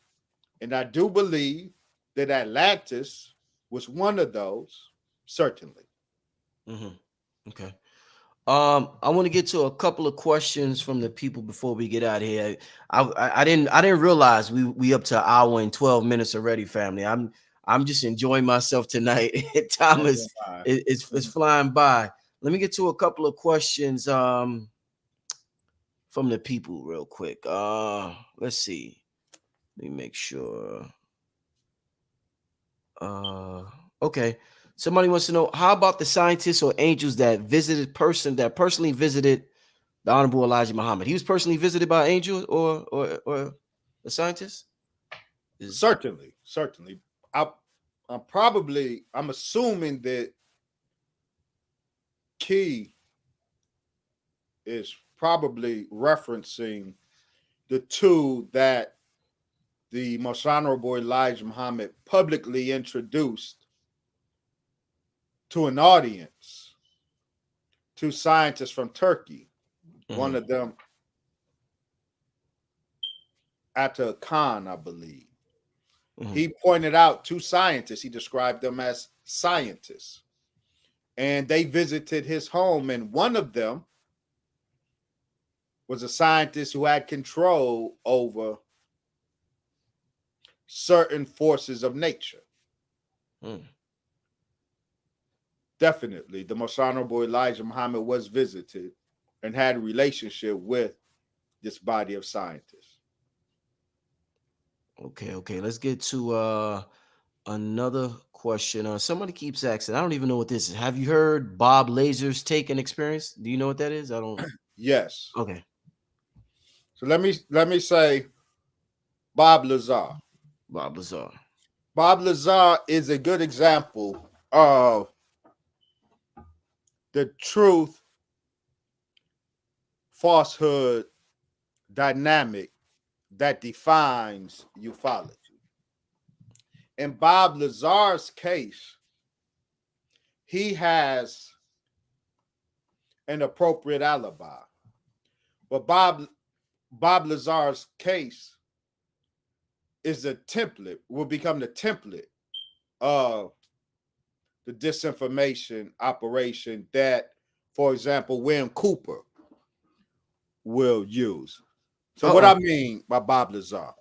Speaker 3: And I do believe that Atlantis was one of those, certainly.
Speaker 1: Okay. I want to get to a couple of questions from the people before we get out of here. I didn't realize we up to an hour and 12 minutes already, family. I'm just enjoying myself tonight. Time is flying by. Let me get to a couple of questions from the people real quick. Let's see. Let me make sure. Okay. Somebody wants to know, how about the scientists or angels that personally visited the Honorable Elijah Muhammad? He was personally visited by angels or a scientist?
Speaker 3: Certainly. I'm assuming that Key is probably referencing the two that the Most Honorable Elijah Muhammad publicly introduced to an audience, two scientists from Turkey. One of them, Atta Khan, I believe. He pointed out two scientists. He described them as scientists. And they visited his home, and one of them was a scientist who had control over certain forces of nature. Definitely, the Most Honorable Elijah Muhammad was visited and had a relationship with this body of scientists.
Speaker 1: Okay. Let's get to another question. Somebody keeps asking. I don't even know what this is. Have you heard Bob Lazar's take and experience? Do you know what that is? I don't.
Speaker 3: Yes.
Speaker 1: Okay.
Speaker 3: So let me say Bob Lazar.
Speaker 1: Bob
Speaker 3: Lazar is a good example of the truth falsehood dynamic that defines ufology. In Bob Lazar's case, he has an appropriate alibi. But Bob Lazar's case is will become the template of the disinformation operation that, for example, William Cooper will use. So what I mean by Bob Lazar,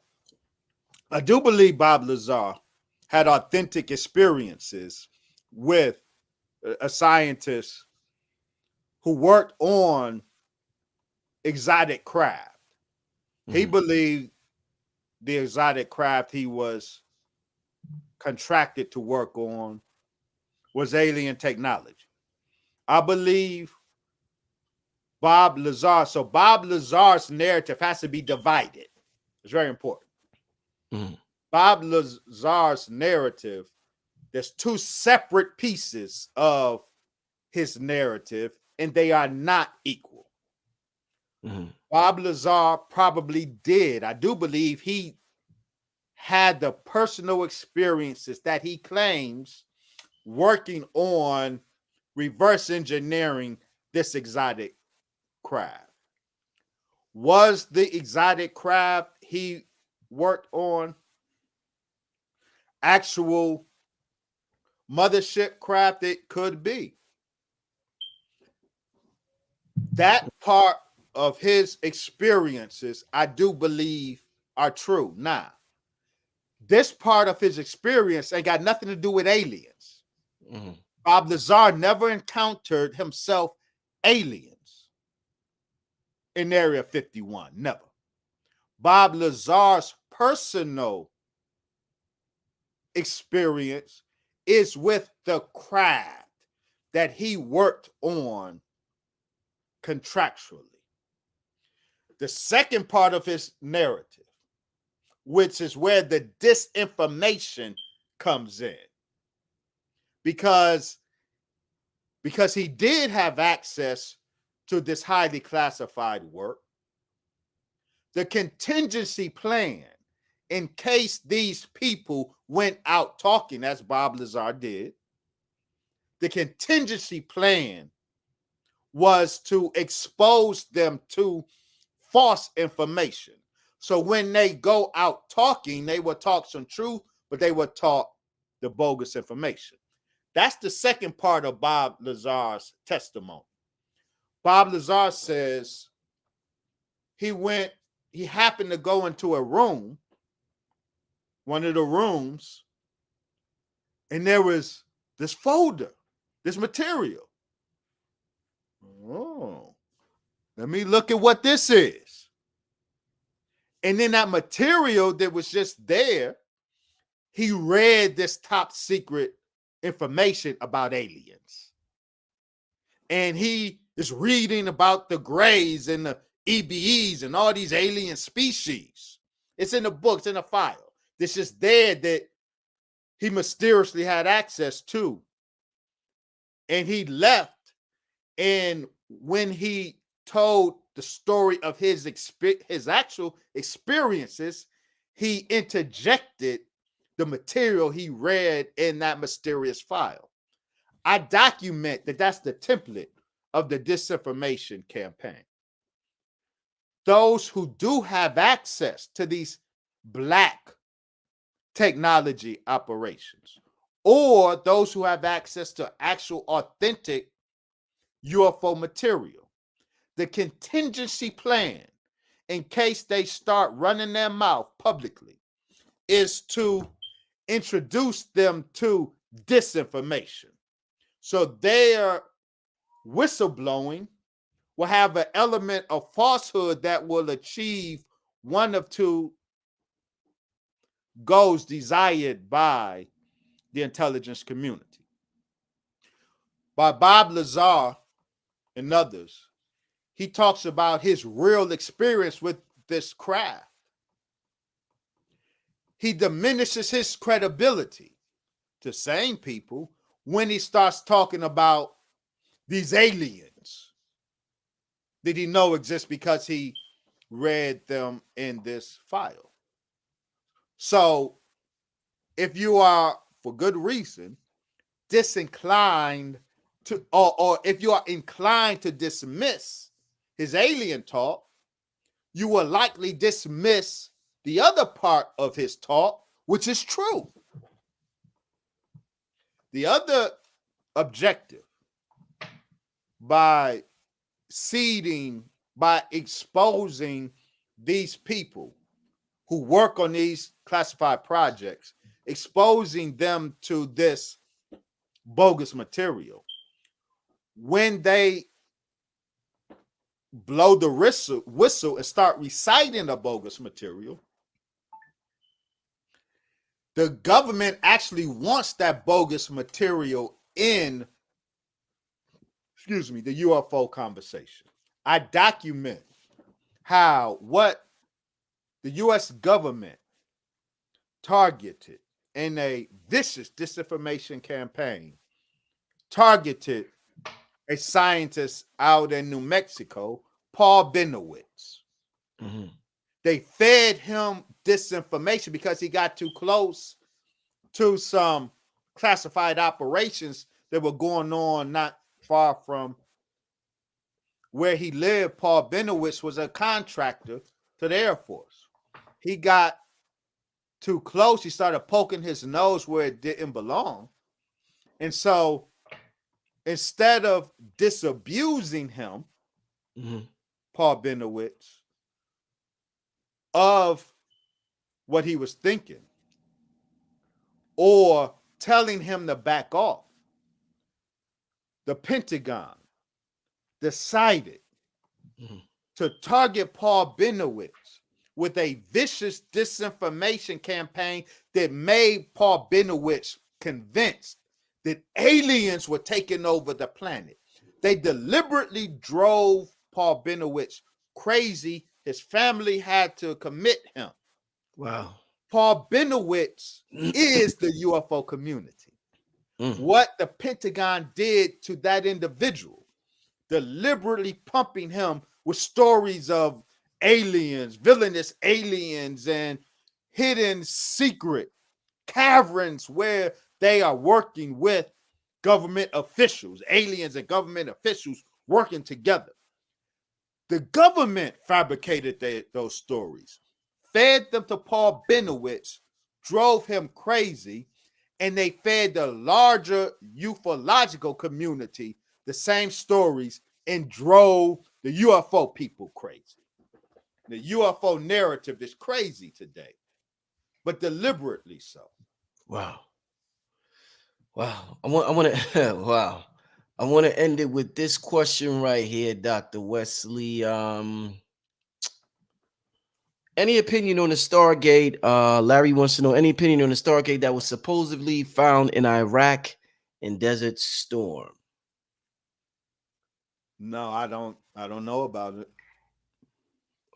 Speaker 3: I do believe Bob Lazar had authentic experiences with a scientist who worked on exotic craft. He believed the exotic craft he was contracted to work on was alien technology. I believe Bob Lazar. So Bob Lazar's narrative has to be divided. It's very important. Bob Lazar's narrative, there's two separate pieces of his narrative, and they are not equal. Bob Lazar probably did. I do believe he had the personal experiences that he claims working on reverse engineering this exotic craft. Was the exotic craft he worked on actual mothership craft? It could be. That part of his experiences, I do believe, are true. Now, this part of his experience ain't got nothing to do with aliens. Bob Lazar never encountered himself aliens in Area 51. Never. Bob Lazar's personal experience is with the craft that he worked on contractually. The second part of his narrative, which is where the disinformation comes in, because he did have access to this highly classified work, the contingency plan in case these people went out talking, as Bob Lazar did, the contingency plan was to expose them to false information. So when they go out talking, they will talk some truth, but they will talk the bogus information. That's the second part of Bob Lazar's testimony. Bob Lazar says he happened to go into a room, one of the rooms, and there was this folder, this material. Oh, let me look at what this is. And then that material that was just there, he read this top secret information about aliens. And he is reading about the Greys and the EBEs and all these alien species. It's in the book, it's in the file. This is there that he mysteriously had access to. And he left. And when he told the story of his actual experiences, he interjected the material he read in that mysterious file. I document that that's the template of the disinformation campaign. Those who do have access to these black technology operations, or those who have access to actual authentic UFO material, the contingency plan, in case they start running their mouth publicly, is to introduce them to disinformation. So their whistleblowing will have an element of falsehood that will achieve one of two goals desired by the intelligence community. By Bob Lazar and others, he talks about his real experience with this craft. He diminishes his credibility to sane people when he starts talking about these aliens that he know exist because he read them in this file. So if you are, for good reason, disinclined to, or if you are inclined to dismiss his alien talk, you will likely dismiss the other part of his talk, which is true. The other objective by exposing these people who work on these classified projects, exposing them to this bogus material. When they blow the whistle and start reciting the bogus material, the government actually wants that bogus material in, the UFO conversation. I document what the U.S. government targeted in a vicious disinformation campaign, targeted a scientist out in New Mexico, Paul Benowitz.
Speaker 1: Mm-hmm.
Speaker 3: They fed him disinformation because he got too close to some classified operations that were going on not far from where he lived. Paul Benowitz was a contractor to the Air Force. He got too close. He started poking his nose where it didn't belong. And so instead of disabusing him,
Speaker 1: Mm-hmm.
Speaker 3: Paul Benowitz, of what he was thinking or telling him to back off, the Pentagon decided to target Paul Benowitz with a vicious disinformation campaign that made Paul Benowitz convinced that aliens were taking over the planet. They deliberately drove Paul Benowitz crazy. His family had to commit him.
Speaker 1: Wow.
Speaker 3: Paul Benowitz is the UFO community. What the Pentagon did to that individual, deliberately pumping him with stories of aliens, villainous aliens, and hidden secret caverns where they are working with government officials, aliens and government officials working together. The government fabricated those stories, fed them to Paul Benowitz, drove him crazy, and they fed the larger ufological community the same stories and drove the UFO people crazy. The UFO narrative is crazy today, but deliberately so.
Speaker 1: Wow. Wow. I want to wow. I want to end it with this question right here, Dr. Wesley. Any opinion on the Stargate? Larry wants to know any opinion on the Stargate that was supposedly found in Iraq in Desert Storm.
Speaker 3: No, I don't know about it.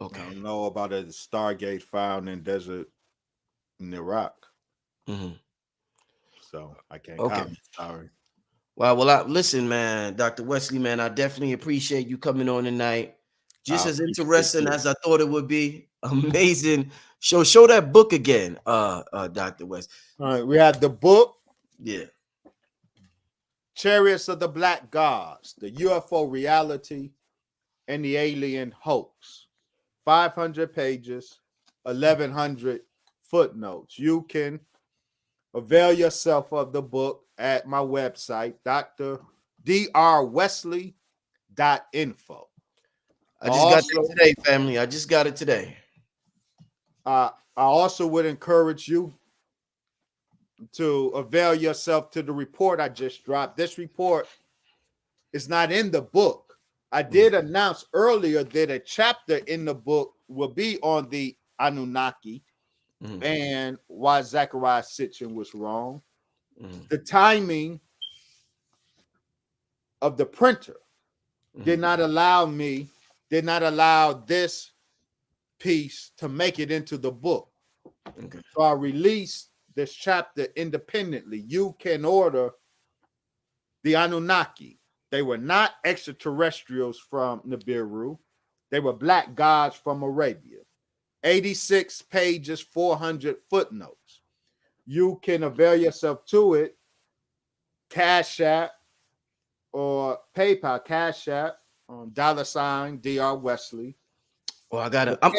Speaker 1: Okay.
Speaker 3: I don't know about a Stargate found in desert in Iraq.
Speaker 1: Mm-hmm.
Speaker 3: So I can't comment. Sorry.
Speaker 1: Wow. Well, listen, man, Dr. Wesley, man, I definitely appreciate you coming on tonight. Just as interesting as I thought it would be. Amazing. Show that book again, Dr. West.
Speaker 3: All right, we had the book.
Speaker 1: Yeah.
Speaker 3: Chariots of the Black Gods, the UFO reality and the alien hoax. 500 pages, 1,100 footnotes. You can avail yourself of the book at my website, drwesley.info.
Speaker 1: I just got it today, family. I just got it today.
Speaker 3: I also would encourage you to avail yourself to the report I just dropped. This report is not in the book. I did announce earlier that a chapter in the book will be on the Anunnaki and why Zechariah Sitchin was wrong. The timing of the printer did not allow this piece to make it into the book. So I released this chapter independently. You can order the Anunnaki. They were not extraterrestrials from Nibiru. They were black gods from Arabia. 86 pages, 400 footnotes. You can avail yourself to it. Cashapp or PayPal. Cashapp, $drwesley.
Speaker 1: Well, I got it. I'm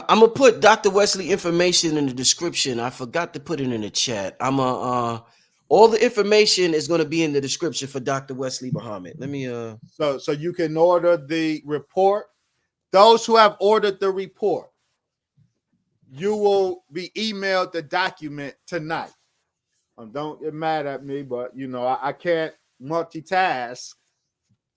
Speaker 1: gonna put Dr. Wesley information in the description. I forgot to put it in the chat. All the information is gonna be in the description for Dr. Wesley Muhammad. Let me
Speaker 3: So you can order the report. Those who have ordered the report, you will be emailed the document tonight. Don't get mad at me, but you know I can't multitask.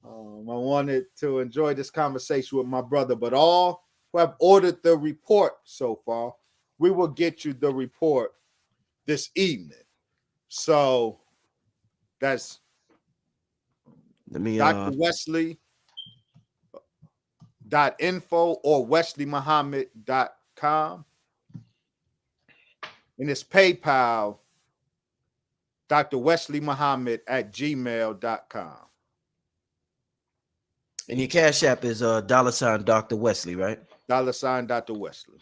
Speaker 3: I wanted to enjoy this conversation with my brother, but all who have ordered the report so far, we will get you the report this evening. So that's Dr. Wesley .info or wesleymuhammad.com, and it's PayPal drwesleymuhammad@gmail.com.
Speaker 1: And your Cash App is $ Dr. Wesley, right?
Speaker 3: $ Dr. Wesley.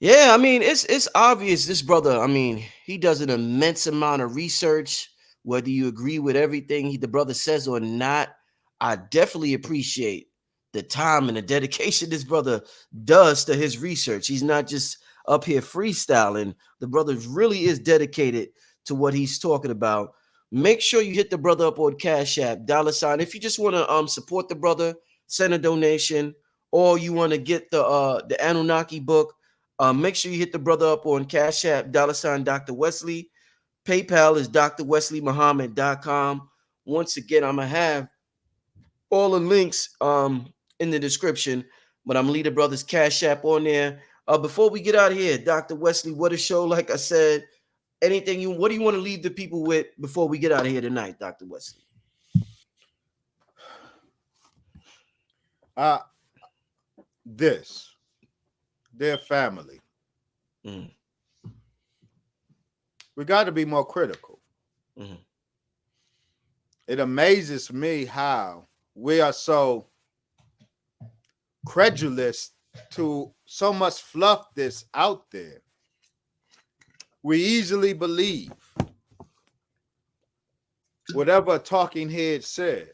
Speaker 1: Yeah, I mean, it's obvious this brother, I mean, he does an immense amount of research, whether you agree with everything the brother says or not. I definitely appreciate the time and the dedication this brother does to his research. He's not just up here freestyling. The brother really is dedicated to what he's talking about. Make sure you hit the brother up on Cash App, $. If you just want to support the brother, send a donation, or you want to get the Anunnaki book, make sure you hit the brother up on Cash App, $ Dr. Wesley. PayPal is drwesleymuhammad.com. Once again, I'm going to have all the links in the description, but I'm going to leave the brother's Cash App on there. Before we get out of here, Dr. Wesley, what a show. Like I said, what do you want to leave the people with before we get out of here tonight, Dr. Wesley?
Speaker 3: Their family. We got to be more critical. It amazes me how we are so credulous to so much fluff this out there. We easily believe whatever a talking head says,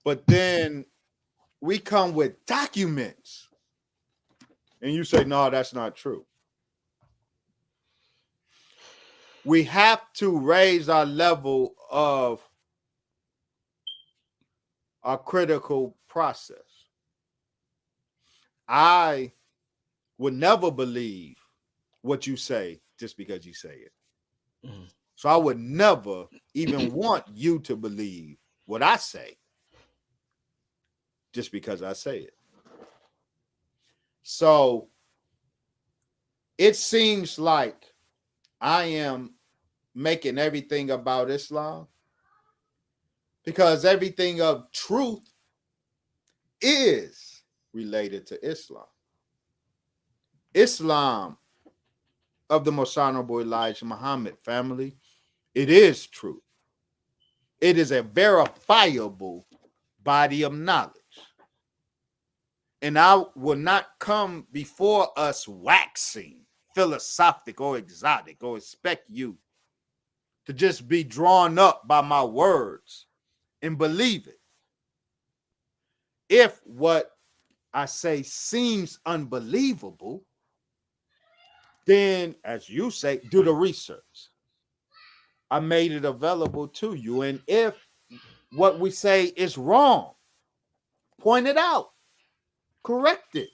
Speaker 3: but then we come with documents and you say, no, that's not true. We have to raise our level of our critical process. I would never believe what you say just because you say it. So I would never even want you to believe what I say just because I say it. So it seems like I am making everything about Islam because everything of truth is related to Islam. Islam of the Most Honorable Elijah Muhammad family, it is true. It is a verifiable body of knowledge. And I will not come before us waxing philosophic or exotic or expect you to just be drawn up by my words and believe it. If what I say seems unbelievable, then, as you say, do the research. I made it available to you. And if what we say is wrong, point it out, correct it.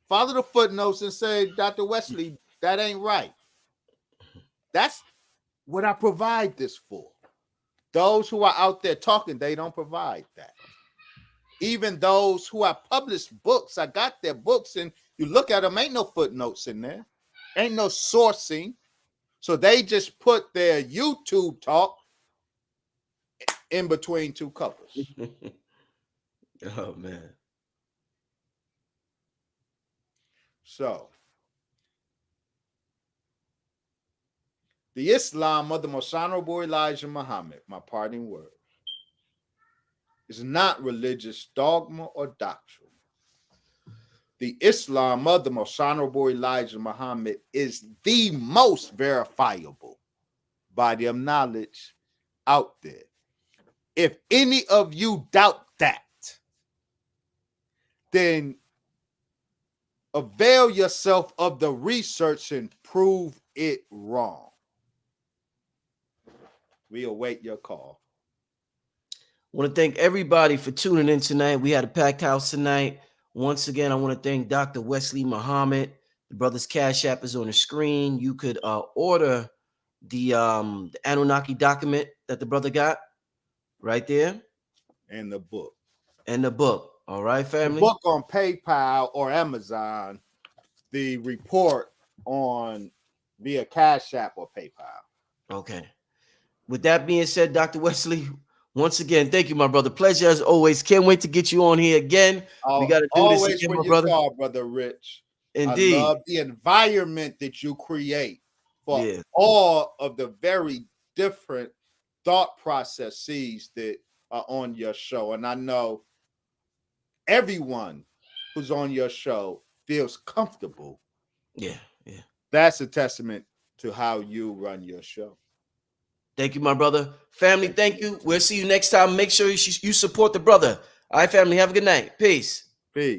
Speaker 3: Follow the footnotes and say, Dr. Wesley, that ain't right. That's what I provide this for. Those who are out there talking, they don't provide that. Even those who have published books, I got their books, and you look at them, ain't no footnotes in there. Ain't no sourcing. So they just put their YouTube talk in between two covers.
Speaker 1: Oh, man.
Speaker 3: So the Islam of the Most Honorable Elijah Muhammad, my parting word, is not religious dogma or doctrine. The Islam of the Most Honorable Elijah Muhammad is the most verifiable body of knowledge out there. If any of you doubt that, then avail yourself of the research and prove it wrong. We await your call.
Speaker 1: I want to thank everybody for tuning in tonight. We had a packed house tonight. Once again, I want to thank Dr. Wesley Muhammad. The brother's Cash App is on the screen. You could order the Anunnaki document that the brother got right there.
Speaker 3: And the book.
Speaker 1: And the book. All right, family.
Speaker 3: The book on PayPal or Amazon. The report on via Cash App or PayPal.
Speaker 1: Okay. With that being said, Dr. Wesley, once again, thank you, my brother. Pleasure as always. Can't wait to get you on here again. We got to do this again, my brother.
Speaker 3: Call, Brother Rich.
Speaker 1: Indeed.
Speaker 3: I love the environment that you create for all of the very different thought processes that are on your show. And I know everyone who's on your show feels comfortable.
Speaker 1: Yeah.
Speaker 3: That's a testament to how you run your show.
Speaker 1: Thank you, my brother. Family, thank you. We'll see you next time. Make sure you support the brother. All right, family. Have a good night. Peace.